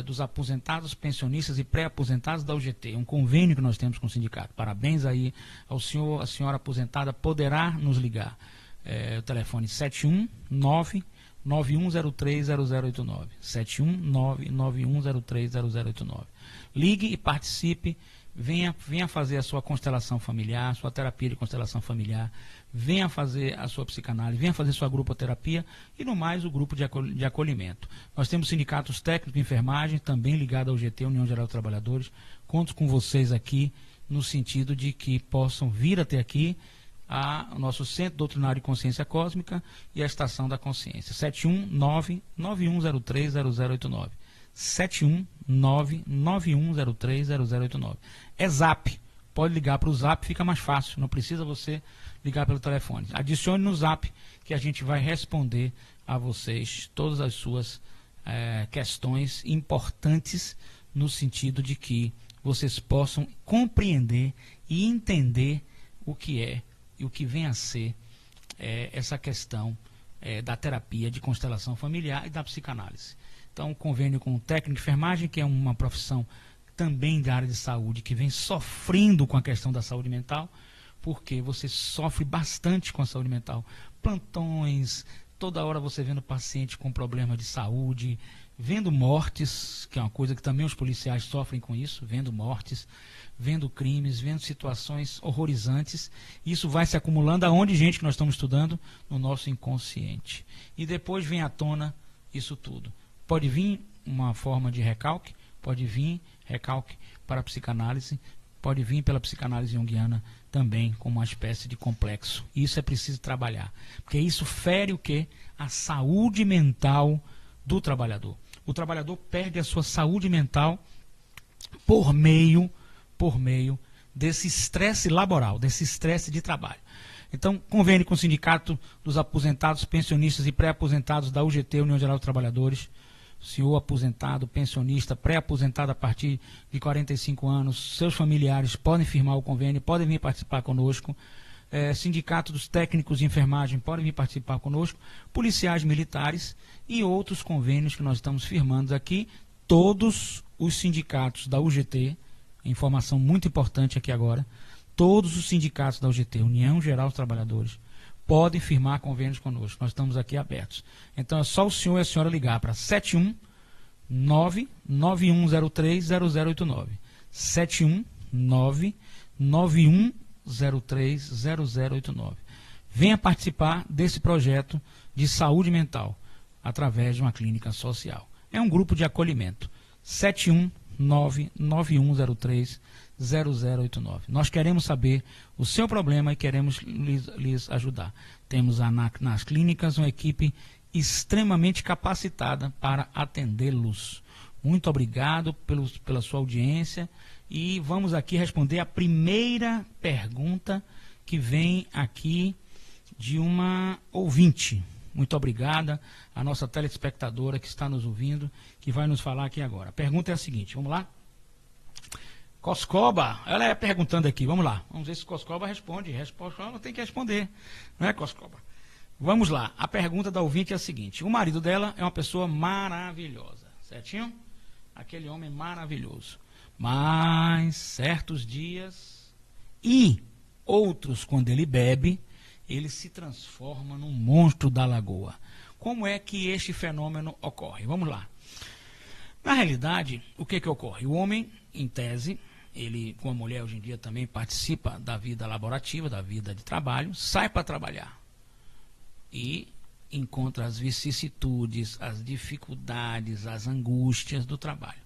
dos Aposentados, Pensionistas e Pré-Aposentados da UGT. Um convênio que nós temos com o sindicato. Parabéns aí ao senhor, a senhora aposentada, poderá nos ligar. O telefone 719-9103-0089. 719-9103-0089. Ligue e participe venha fazer a sua constelação familiar, sua terapia de constelação familiar, venha fazer a sua psicanálise, venha fazer sua grupoterapia e, no mais, o grupo de acolhimento. Nós temos sindicatos técnicos de enfermagem, também ligado ao GT, União Geral dos Trabalhadores. Conto com vocês aqui, no sentido de que possam vir até aqui o nosso Centro Doutrinário de Consciência Cósmica e a Estação da Consciência. 719-9103-0089. 719-9103-0089. É Zap. Pode ligar para o Zap, fica mais fácil. Não precisa você ligar pelo telefone. Adicione no Zap que a gente vai responder a vocês todas as suas questões importantes, no sentido de que vocês possam compreender e entender o que é e o que vem a ser essa questão da terapia de constelação familiar e da psicanálise. Então, convênio com o técnico de enfermagem, que é uma profissão também da área de saúde, que vem sofrendo com a questão da saúde mental, porque você sofre bastante com a saúde mental. Plantões, toda hora você vendo paciente com problema de saúde, vendo mortes, que é uma coisa que também os policiais sofrem com isso, vendo mortes, vendo crimes, vendo situações horrorizantes. Isso vai se acumulando aonde, gente, que nós estamos estudando? No nosso inconsciente. E depois vem à tona isso tudo. Pode vir uma forma de recalque, pode vir recalque para a psicanálise, pode vir pela psicanálise junguiana também como uma espécie de complexo. Isso é preciso trabalhar, porque isso fere o quê? A saúde mental do trabalhador. O trabalhador perde a sua saúde mental por meio desse estresse laboral, desse estresse de trabalho. Então, convênio com o Sindicato dos Aposentados, Pensionistas e Pré-Aposentados da UGT, União Geral dos Trabalhadores. Senhor aposentado, pensionista, pré-aposentado a partir de 45 anos, seus familiares podem firmar o convênio, podem vir participar conosco. Sindicato dos técnicos de enfermagem podem vir participar conosco, policiais militares e outros convênios que nós estamos firmando aqui. Todos os sindicatos da UGT, informação muito importante aqui agora, todos os sindicatos da UGT, União Geral dos Trabalhadores, podem firmar convênios conosco. Nós estamos aqui abertos. Então é só o senhor e a senhora ligar para 719-9103-0089. 719-9103-0089. Venha participar desse projeto de saúde mental através de uma clínica social. É um grupo de acolhimento. 719-9103-0089. Nós queremos saber o seu problema e queremos lhes ajudar. Temos nas clínicas uma equipe extremamente capacitada para atendê-los. Muito obrigado pela sua audiência e vamos aqui responder a primeira pergunta que vem aqui de uma ouvinte. Muito obrigada a nossa telespectadora que está nos ouvindo, que vai nos falar aqui agora. A pergunta é a seguinte, vamos lá? Coscoba, ela é perguntando aqui, vamos lá. Vamos ver se Coscoba responde. Coscoba tem que responder, não é, Coscoba? Vamos lá, a pergunta da ouvinte é a seguinte. O marido dela é uma pessoa maravilhosa, certinho? Aquele homem maravilhoso. Mas certos dias e outros, quando ele bebe, ele se transforma num monstro da lagoa. Como é que este fenômeno ocorre? Vamos lá. Na realidade, o que ocorre? O homem, em tese, ele, com a mulher hoje em dia, também participa da vida laborativa, da vida de trabalho, sai para trabalhar e encontra as vicissitudes, as dificuldades, as angústias do trabalho.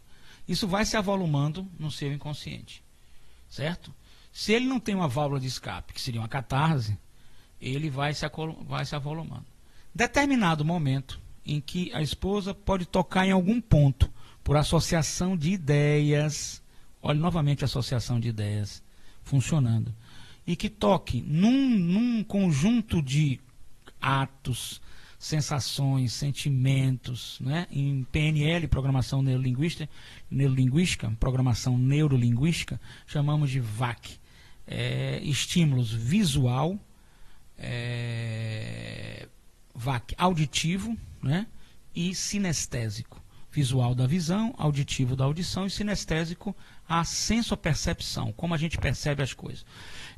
Isso vai se avolumando no seu inconsciente, certo? Se ele não tem uma válvula de escape, que seria uma catarse, ele vai se avolumando. Determinado momento em que a esposa pode tocar em algum ponto, por associação de ideias, olha novamente a associação de ideias funcionando, e que toque num conjunto de atos, sensações, sentimentos, né? Em PNL, programação neurolinguística, programação neurolinguística, chamamos de VAC, estímulos visual, VAC auditivo, né? E sinestésico. Visual da visão, auditivo da audição e sinestésico a sensopercepção, como a gente percebe as coisas.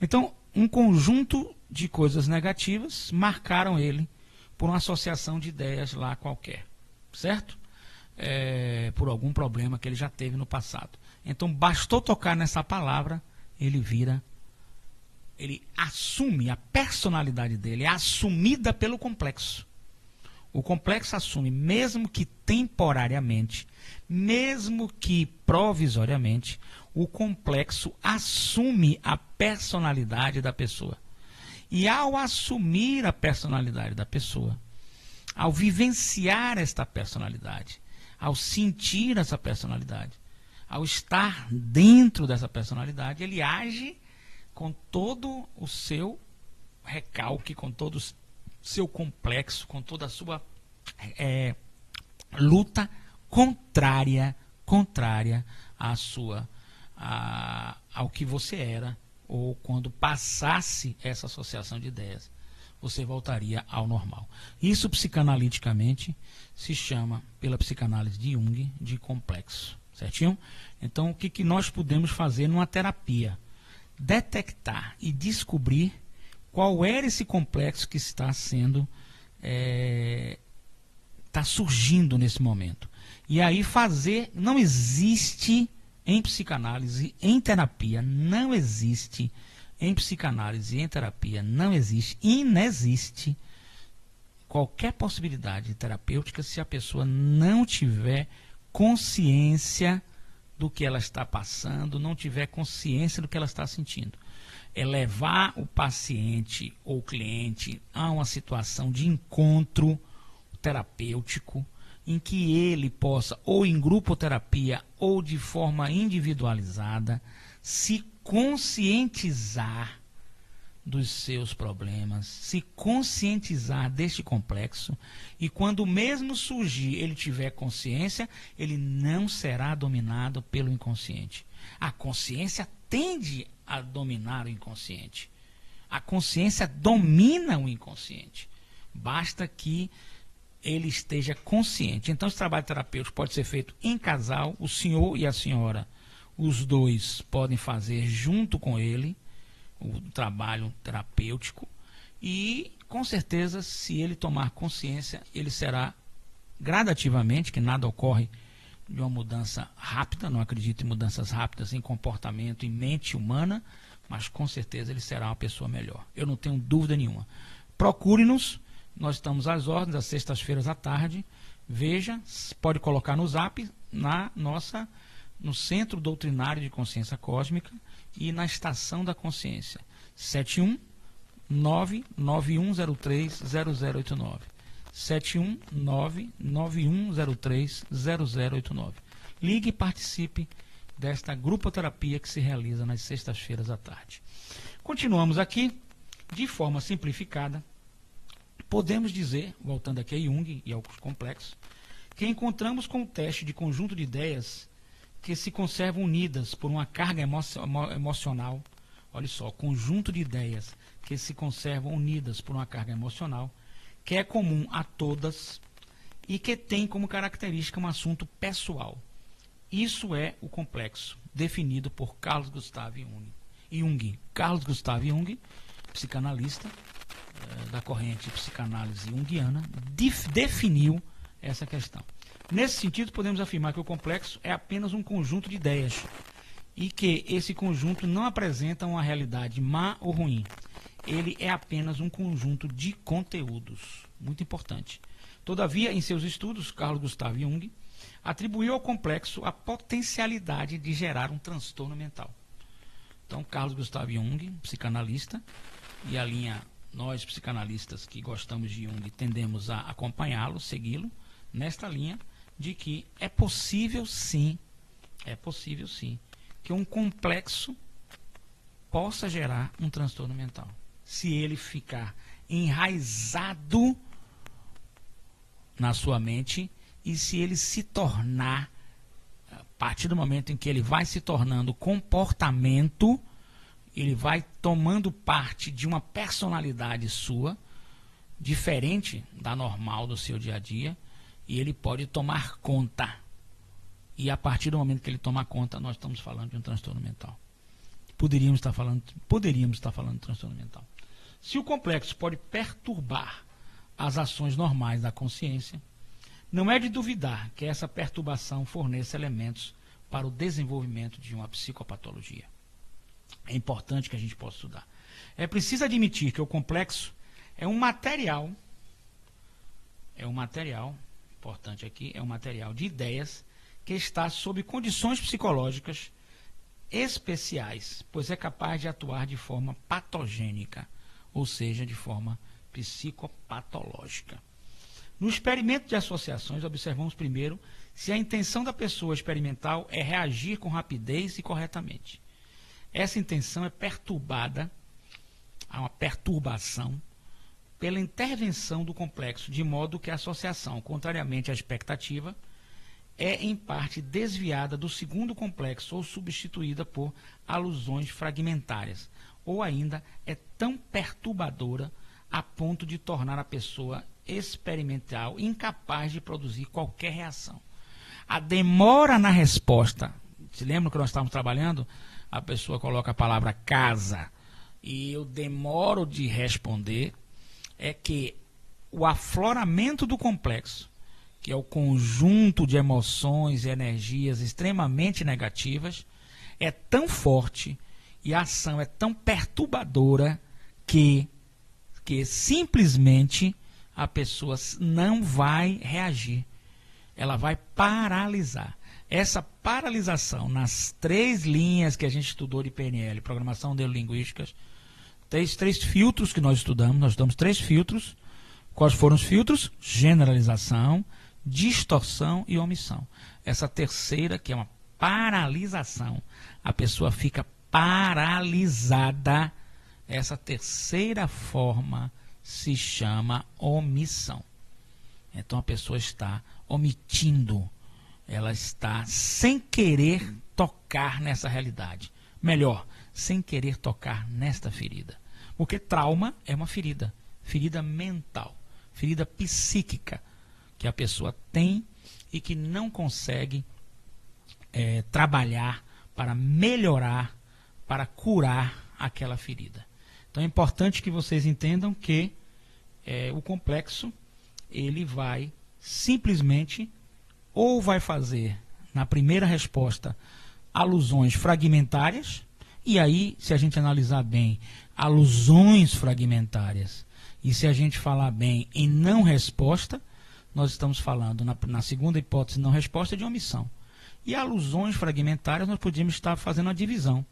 Então, um conjunto de coisas negativas marcaram ele por uma associação de ideias lá qualquer, certo? Por algum problema que ele já teve no passado. Então, bastou tocar nessa palavra, ele assume, a personalidade dele é assumida pelo complexo. O complexo assume, mesmo que temporariamente, mesmo que provisoriamente, o complexo assume a personalidade da pessoa. E ao assumir a personalidade da pessoa, ao vivenciar esta personalidade, ao sentir essa personalidade, ao estar dentro dessa personalidade, ele age com todo o seu recalque, com todo o seu complexo, com toda a sua luta contrária ao que você era, ou quando passasse essa associação de ideias, você voltaria ao normal. Isso psicanaliticamente se chama, pela psicanálise de Jung, de complexo. Certinho? Então, o que nós podemos fazer numa terapia? Detectar e descobrir qual era esse complexo que está sendo, está surgindo nesse momento. E aí fazer, não existe em psicanálise, em terapia, não existe, em psicanálise, em terapia, não existe, inexiste qualquer possibilidade terapêutica se a pessoa não tiver consciência do que ela está passando, não tiver consciência do que ela está sentindo. É levar o paciente ou o cliente a uma situação de encontro terapêutico, em que ele possa, ou em grupoterapia, ou de forma individualizada, se conscientizar dos seus problemas, se conscientizar deste complexo, e quando mesmo surgir ele tiver consciência, ele não será dominado pelo inconsciente. A consciência tende a dominar o inconsciente. A consciência domina o inconsciente. Basta que ele esteja consciente. Então, esse trabalho terapêutico pode ser feito em casal, o senhor e a senhora, os dois podem fazer junto com ele o trabalho terapêutico, e com certeza, se ele tomar consciência, ele será gradativamente, que nada ocorre de uma mudança rápida, não acredito em mudanças rápidas em comportamento e mente humana, mas com certeza ele será uma pessoa melhor. Eu não tenho dúvida nenhuma. Procure-nos, nós estamos às ordens, às sextas-feiras à tarde. Veja, pode colocar no Zap, no Centro Doutrinário de Consciência Cósmica e na Estação da Consciência. 71991030089. 71991030089. Ligue e participe desta grupoterapia que se realiza nas sextas-feiras à tarde. Continuamos aqui, de forma simplificada. Podemos dizer, voltando aqui a Jung e ao complexo, que encontramos com o teste de conjunto de ideias que se conservam unidas por uma carga emocional. Olha só, conjunto de ideias que se conservam unidas por uma carga emocional, que é comum a todas e que tem como característica um assunto pessoal. Isso é o complexo, definido por Carl Gustav Jung. Carl Gustav Jung, psicanalista da corrente psicanálise junguiana, definiu essa questão. Nesse sentido, podemos afirmar que o complexo é apenas um conjunto de ideias e que esse conjunto não apresenta uma realidade má ou ruim. Ele é apenas um conjunto de conteúdos. Muito importante. Todavia, em seus estudos, Carl Gustav Jung atribuiu ao complexo a potencialidade de gerar um transtorno mental. Então, Carl Gustav Jung, psicanalista, e a linha, nós psicanalistas que gostamos de Jung, tendemos a acompanhá-lo, segui-lo, nesta linha de que é possível sim, que um complexo possa gerar um transtorno mental. Se ele ficar enraizado na sua mente e se ele se tornar, a partir do momento em que ele vai se tornando comportamento, ele vai tomando parte de uma personalidade sua, diferente da normal do seu dia a dia, e ele pode tomar conta. E a partir do momento que ele toma conta, nós estamos falando de um transtorno mental. Poderíamos estar falando de transtorno mental. Se o complexo pode perturbar as ações normais da consciência, não é de duvidar que essa perturbação forneça elementos para o desenvolvimento de uma psicopatologia. É importante que a gente possa estudar. É preciso admitir que o complexo é um material, importante aqui, é um material de ideias que está sob condições psicológicas especiais, pois é capaz de atuar de forma patogênica, ou seja, de forma psicopatológica. No experimento de associações, observamos primeiro se a intenção da pessoa experimental é reagir com rapidez e corretamente. Essa intenção é perturbada, há uma perturbação, pela intervenção do complexo, de modo que a associação, contrariamente à expectativa, é em parte desviada do segundo complexo ou substituída por alusões fragmentárias, ou ainda é tão perturbadora a ponto de tornar a pessoa experimental incapaz de produzir qualquer reação. A demora na resposta, se lembra que nós estávamos trabalhando? A pessoa coloca a palavra casa e eu demoro de responder, é que o afloramento do complexo, que é o conjunto de emoções e energias extremamente negativas, é tão forte e a ação é tão perturbadora que simplesmente a pessoa não vai reagir. Ela vai paralisar. Essa paralisação nas 3 linhas que a gente estudou de PNL, Programação Neurolinguísticas, três filtros que nós estudamos 3 filtros. Quais foram os filtros? Generalização, distorção e omissão. Essa terceira, que é uma paralisação, a pessoa fica paralisada. Essa terceira forma se chama omissão. Então a pessoa está omitindo, ela está sem querer tocar nessa realidade. Melhor, sem querer tocar nesta ferida. Porque trauma é uma ferida mental, ferida psíquica, que a pessoa tem e que não consegue trabalhar para melhorar, para curar aquela ferida. Então é importante que vocês entendam que o complexo, ele vai simplesmente, ou vai fazer, na primeira resposta, alusões fragmentárias, e aí, se a gente analisar bem, alusões fragmentárias, e se a gente falar bem em não resposta, nós estamos falando, na segunda hipótese, não resposta, de omissão. E alusões fragmentárias, nós podíamos estar fazendo uma divisão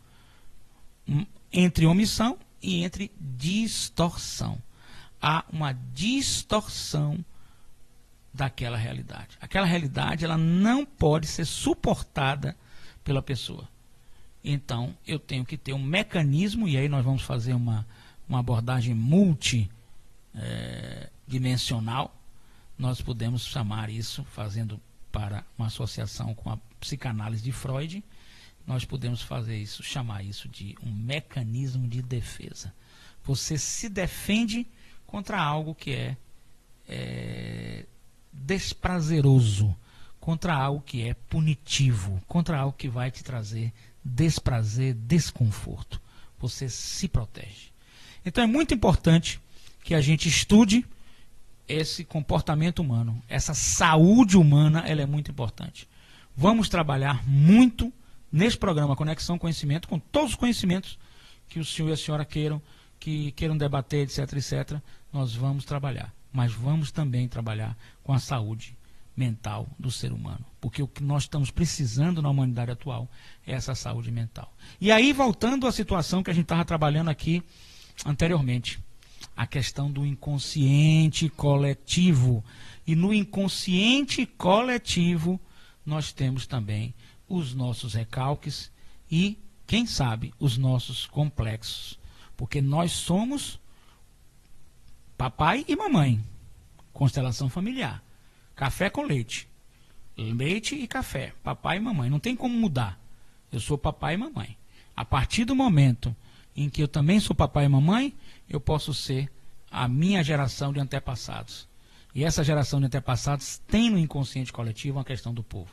entre omissão e entre distorção. Há uma distorção daquela realidade. Aquela realidade, ela não pode ser suportada pela pessoa. Então, eu tenho que ter um mecanismo, e aí nós vamos fazer uma abordagem multidimensional. Nós podemos chamar isso, fazendo para uma associação com a psicanálise de Freud, nós podemos fazer isso, chamar isso de um mecanismo de defesa. Você se defende contra algo que é desprazeroso, contra algo que é punitivo, contra algo que vai te trazer desprazer, desconforto. Você se protege. Então é muito importante que a gente estude esse comportamento humano, essa saúde humana, ela é muito importante. Vamos trabalhar muito nesse programa Conexão Conhecimento, com todos os conhecimentos que o senhor e a senhora queiram debater, etc, etc, nós vamos trabalhar. Mas vamos também trabalhar com a saúde mental do ser humano. Porque o que nós estamos precisando na humanidade atual é essa saúde mental. E aí, voltando à situação que a gente estava trabalhando aqui anteriormente, a questão do inconsciente coletivo. E no inconsciente coletivo, nós temos também os nossos recalques e, quem sabe, os nossos complexos. Porque nós somos papai e mamãe, constelação familiar, café com leite, leite e café, papai e mamãe, não tem como mudar. Eu sou papai e mamãe. A partir do momento em que eu também sou papai e mamãe, eu posso ser a minha geração de antepassados. E essa geração de antepassados tem no inconsciente coletivo uma questão do povo.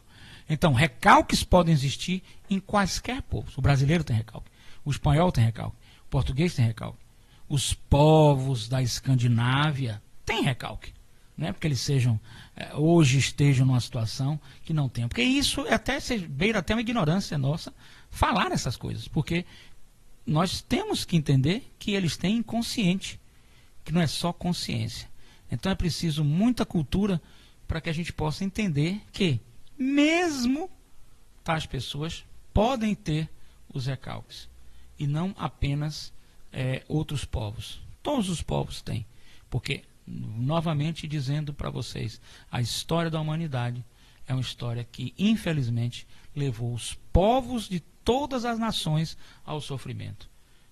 Então, recalques podem existir em quaisquer povos. O brasileiro tem recalque, o espanhol tem recalque, o português tem recalque, os povos da Escandinávia têm recalque. não é porque eles hoje estejam numa situação que não tenham. Porque isso beira até uma ignorância nossa falar essas coisas. Porque nós temos que entender que eles têm inconsciente, que não é só consciência. Então é preciso muita cultura para que a gente possa entender que mesmo tais pessoas podem ter os recalques. E não apenas outros povos. Todos os povos têm. Porque, novamente dizendo para vocês, a história da humanidade é uma história que, infelizmente, levou os povos de todas as nações ao sofrimento.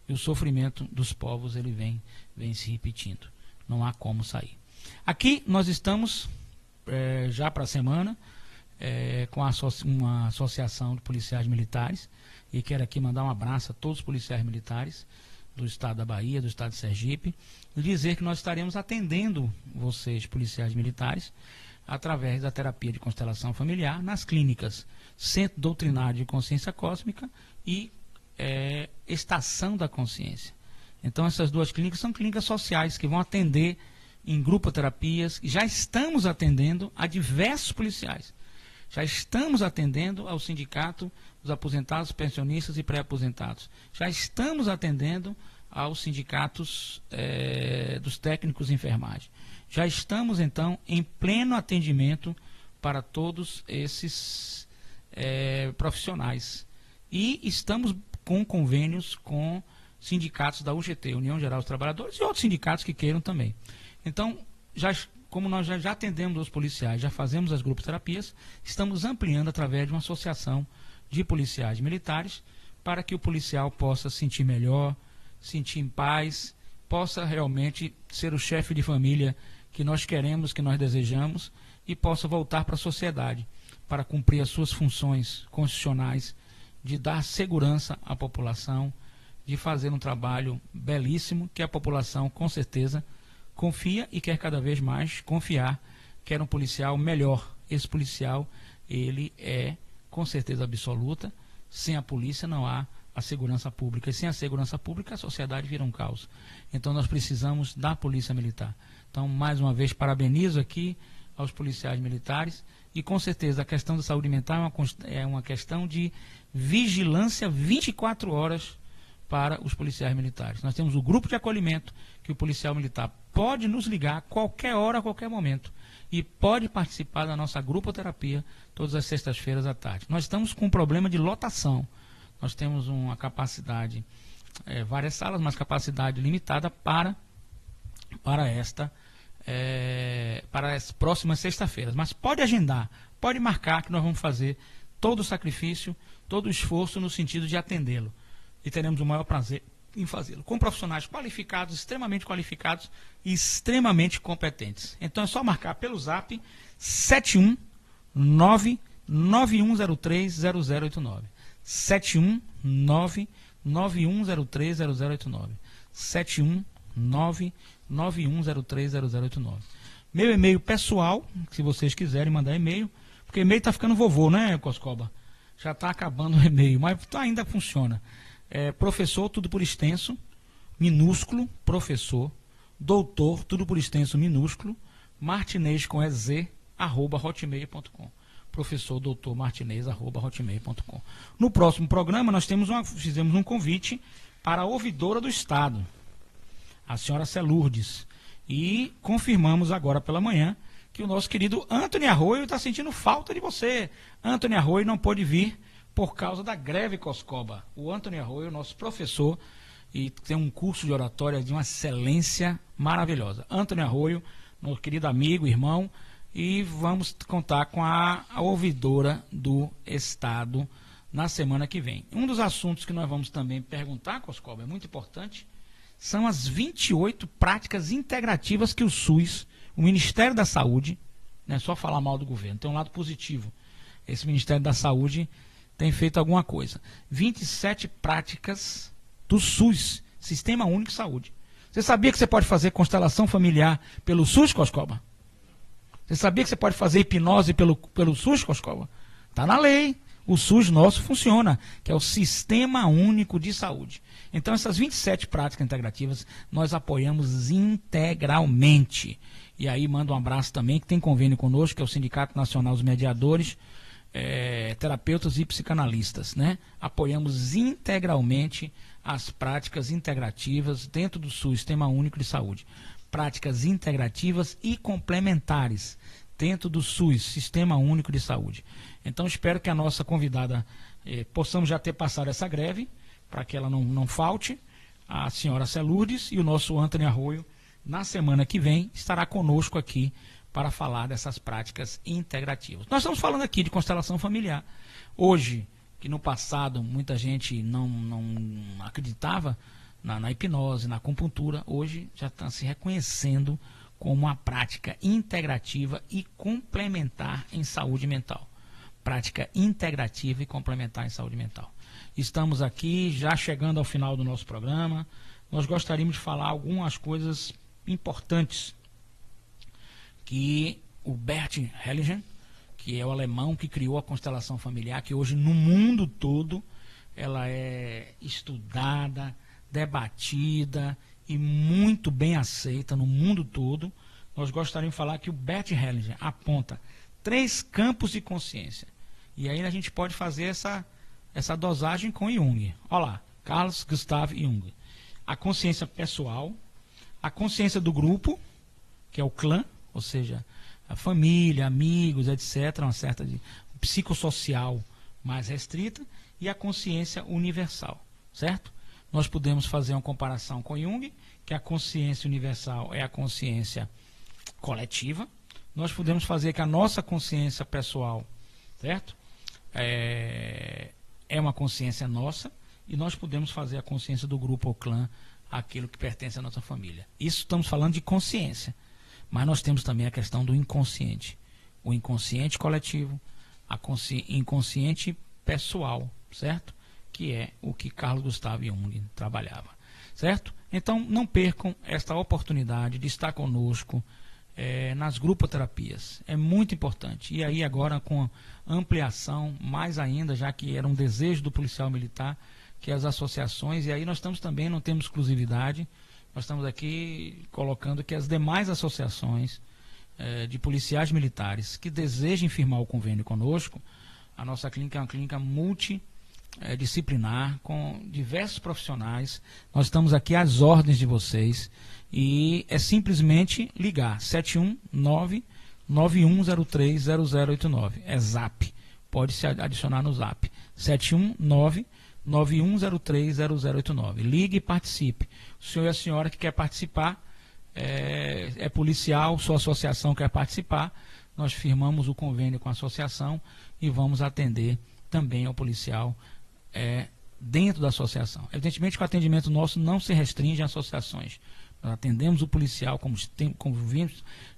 E o sofrimento dos povos ele vem se repetindo. Não há como sair. Aqui nós estamos, já para a semana, com uma associação de policiais militares, e quero aqui mandar um abraço a todos os policiais militares do estado da Bahia, do estado de Sergipe, e dizer que nós estaremos atendendo vocês, policiais militares, através da terapia de constelação familiar nas clínicas Centro Doutrinário de Consciência Cósmica e Estação da Consciência. Então essas duas clínicas são clínicas sociais que vão atender em grupoterapias, já estamos atendendo a diversos policiais. Já estamos atendendo ao sindicato dos aposentados, pensionistas e pré-aposentados. Já estamos atendendo aos sindicatos dos técnicos de enfermagem. Já estamos, então, em pleno atendimento para todos esses profissionais. E estamos com convênios com sindicatos da UGT, União Geral dos Trabalhadores, e outros sindicatos que queiram também. Então, como nós já atendemos os policiais, já fazemos as grupoterapias, estamos ampliando através de uma associação de policiais militares para que o policial possa se sentir melhor, sentir em paz, possa realmente ser o chefe de família que nós queremos, que nós desejamos, e possa voltar para a sociedade para cumprir as suas funções constitucionais de dar segurança à população, de fazer um trabalho belíssimo que a população, com certeza, confia e quer cada vez mais confiar, quer um policial melhor. Esse policial, ele é, com certeza absoluta, sem a polícia não há a segurança pública. E sem a segurança pública, a sociedade vira um caos. Então nós precisamos da polícia militar. Então, mais uma vez, parabenizo aqui aos policiais militares. E com certeza a questão da saúde mental é uma questão de vigilância 24 horas para os policiais militares. Nós temos o grupo de acolhimento que o policial militar pode nos ligar a qualquer hora, a qualquer momento, e pode participar da nossa grupoterapia todas as sextas-feiras à tarde. Nós estamos com um problema de lotação. Nós temos uma capacidade, várias salas, mas capacidade limitada para as próximas sextas-feiras. Mas pode agendar, pode marcar que nós vamos fazer todo o sacrifício, todo o esforço no sentido de atendê-lo. E teremos o maior prazer em fazê-lo, com profissionais qualificados, extremamente qualificados e extremamente competentes. Então é só marcar pelo zap 719-9103-0089. 719-9103-0089. 719-9103-0089. Meu e-mail pessoal, se vocês quiserem mandar e-mail, porque e-mail está ficando vovô, né, Coscoba? Já está acabando o e-mail, mas ainda funciona. Professor, tudo por extenso, minúsculo, professor, doutor, tudo por extenso, minúsculo, Martinez com EZ, @hotmail.com. Professor doutor Martinez, @hotmail.com. No próximo programa, nós fizemos um convite para a ouvidora do Estado, a senhora Celurdes, e confirmamos agora pela manhã que o nosso querido Antony Arroio está sentindo falta de você. Antony Arroio não pôde vir por causa da greve Coscoba. O Antony Arroio, nosso professor, e tem um curso de oratória de uma excelência maravilhosa. Antony Arroio, nosso querido amigo, irmão, e vamos contar com a ouvidora do Estado na semana que vem. Um dos assuntos que nós vamos também perguntar, Coscoba, é muito importante, são as 28 práticas integrativas que o SUS, o Ministério da Saúde, não é só falar mal do governo, tem um lado positivo. Esse Ministério da Saúde tem feito alguma coisa. 27 práticas do SUS, Sistema Único de Saúde. Você sabia que você pode fazer constelação familiar pelo SUS, Coscoba? Você sabia que você pode fazer hipnose pelo SUS, Coscoba? Está na lei. O SUS nosso funciona, que é o Sistema Único de Saúde. Então, essas 27 práticas integrativas nós apoiamos integralmente. E aí manda um abraço também, que tem convênio conosco, que é o Sindicato Nacional dos Mediadores, Terapeutas e Psicanalistas, né? Apoiamos integralmente as práticas integrativas dentro do SUS, Sistema Único de Saúde. Práticas integrativas e complementares dentro do SUS, Sistema Único de Saúde. Então espero que a nossa convidada possamos já ter passado essa greve, para que ela não falte, a senhora Celurdes, e o nosso Antônio Arroio, na semana que vem, estará conosco aqui para falar dessas práticas integrativas. Nós estamos falando aqui de constelação familiar. Hoje, que no passado muita gente não acreditava na hipnose, na acupuntura, hoje já está se reconhecendo como uma prática integrativa e complementar em saúde mental. Prática integrativa e complementar em saúde mental. Estamos aqui já chegando ao final do nosso programa. Nós gostaríamos de falar algumas coisas importantes que o Bert Hellinger, que é o alemão que criou a constelação familiar, que hoje no mundo todo ela é estudada, debatida e muito bem aceita no mundo todo. Nós gostaríamos de falar que o Bert Hellinger aponta 3 campos de consciência. E aí a gente pode fazer essa dosagem com Jung. Olha lá, Carl Gustav Jung. A consciência pessoal, a consciência do grupo, que é o clã, ou seja, a família, amigos, etc., uma certa psicossocial mais restrita, e a consciência universal, certo? Nós podemos fazer uma comparação com Jung, que a consciência universal é a consciência coletiva. Nós podemos fazer que a nossa consciência pessoal, certo? É uma consciência nossa, e nós podemos fazer a consciência do grupo ou clã, aquilo que pertence à nossa família. Isso estamos falando de consciência, mas nós temos também a questão do inconsciente. O inconsciente coletivo, inconsciente pessoal, certo? Que é o que Carl Gustav Jung trabalhava, certo? Então não percam esta oportunidade de estar conosco nas grupoterapias. É muito importante. E aí agora com ampliação, mais ainda, já que era um desejo do policial militar, que as associações, e aí nós estamos também, não temos exclusividade, nós estamos aqui colocando que as demais associações de policiais militares que desejem firmar o convênio conosco, a nossa clínica é uma clínica multidisciplinar, com diversos profissionais. Nós estamos aqui às ordens de vocês, e é simplesmente ligar 719-9103-0089. É Zap, pode se adicionar no Zap, 719-9103-0089. Ligue e participe. O senhor e a senhora que quer participar, é policial, sua associação quer participar, nós firmamos o convênio com a associação e vamos atender também ao policial dentro da associação. Evidentemente que o atendimento nosso não se restringe a associações. Nós atendemos o policial como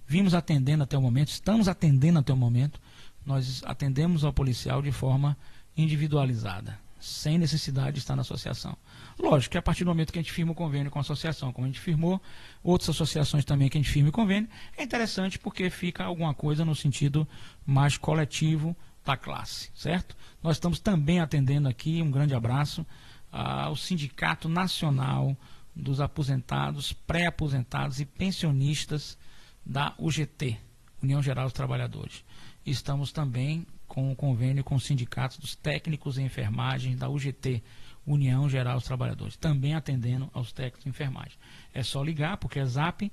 vimos atendendo até o momento, estamos atendendo até o momento, nós atendemos ao policial de forma individualizada, sem necessidade de estar na associação. Lógico que a partir do momento que a gente firma o convênio com a associação, como a gente firmou, outras associações também que a gente firma o convênio, é interessante porque fica alguma coisa no sentido mais coletivo da classe, certo? Nós estamos também atendendo aqui, um grande abraço, ao Sindicato Nacional dos Aposentados, Pré-Aposentados e Pensionistas da UGT, União Geral dos Trabalhadores. Estamos também com o convênio com os sindicatos dos técnicos em enfermagem da UGT, União Geral dos Trabalhadores, também atendendo aos técnicos de enfermagem. É só ligar, porque é Zap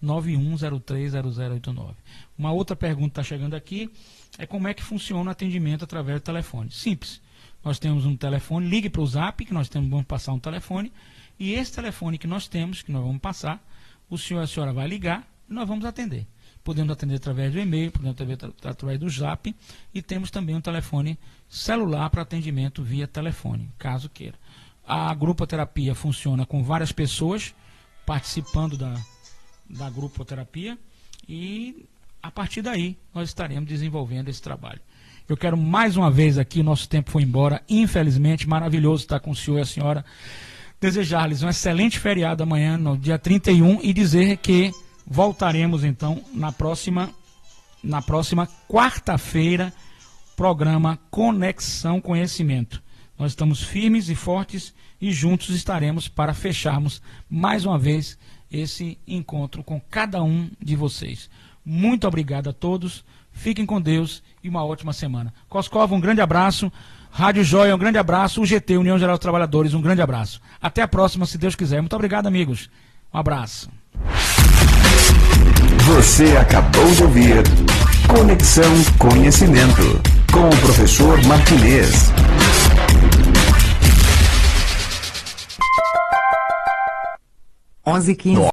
719-9103-0089. Uma outra pergunta está chegando aqui, é como é que funciona o atendimento através do telefone. Simples. Nós temos um telefone, ligue para o Zap, que nós vamos passar um telefone, e esse telefone que nós temos, que nós vamos passar, o senhor e a senhora vai ligar e nós vamos atender. Podemos atender através do e-mail, podemos atender através do Zap, e temos também um telefone celular para atendimento via telefone, caso queira. A grupoterapia funciona com várias pessoas participando da grupoterapia, e a partir daí nós estaremos desenvolvendo esse trabalho. Eu quero mais uma vez aqui, nosso tempo foi embora, infelizmente, maravilhoso estar com o senhor e a senhora, desejar-lhes um excelente feriado amanhã, no dia 31, e dizer que voltaremos então na próxima quarta-feira, programa Conexão Conhecimento. Nós estamos firmes e fortes e juntos estaremos para fecharmos mais uma vez esse encontro com cada um de vocês. Muito obrigado a todos, fiquem com Deus e uma ótima semana. Coscova, um grande abraço. Rádio Joia, um grande abraço. UGT, União Geral dos Trabalhadores, um grande abraço. Até a próxima, se Deus quiser. Muito obrigado, amigos. Um abraço. Você acabou de ouvir Conexão Conhecimento com o professor Martinez. 11h15.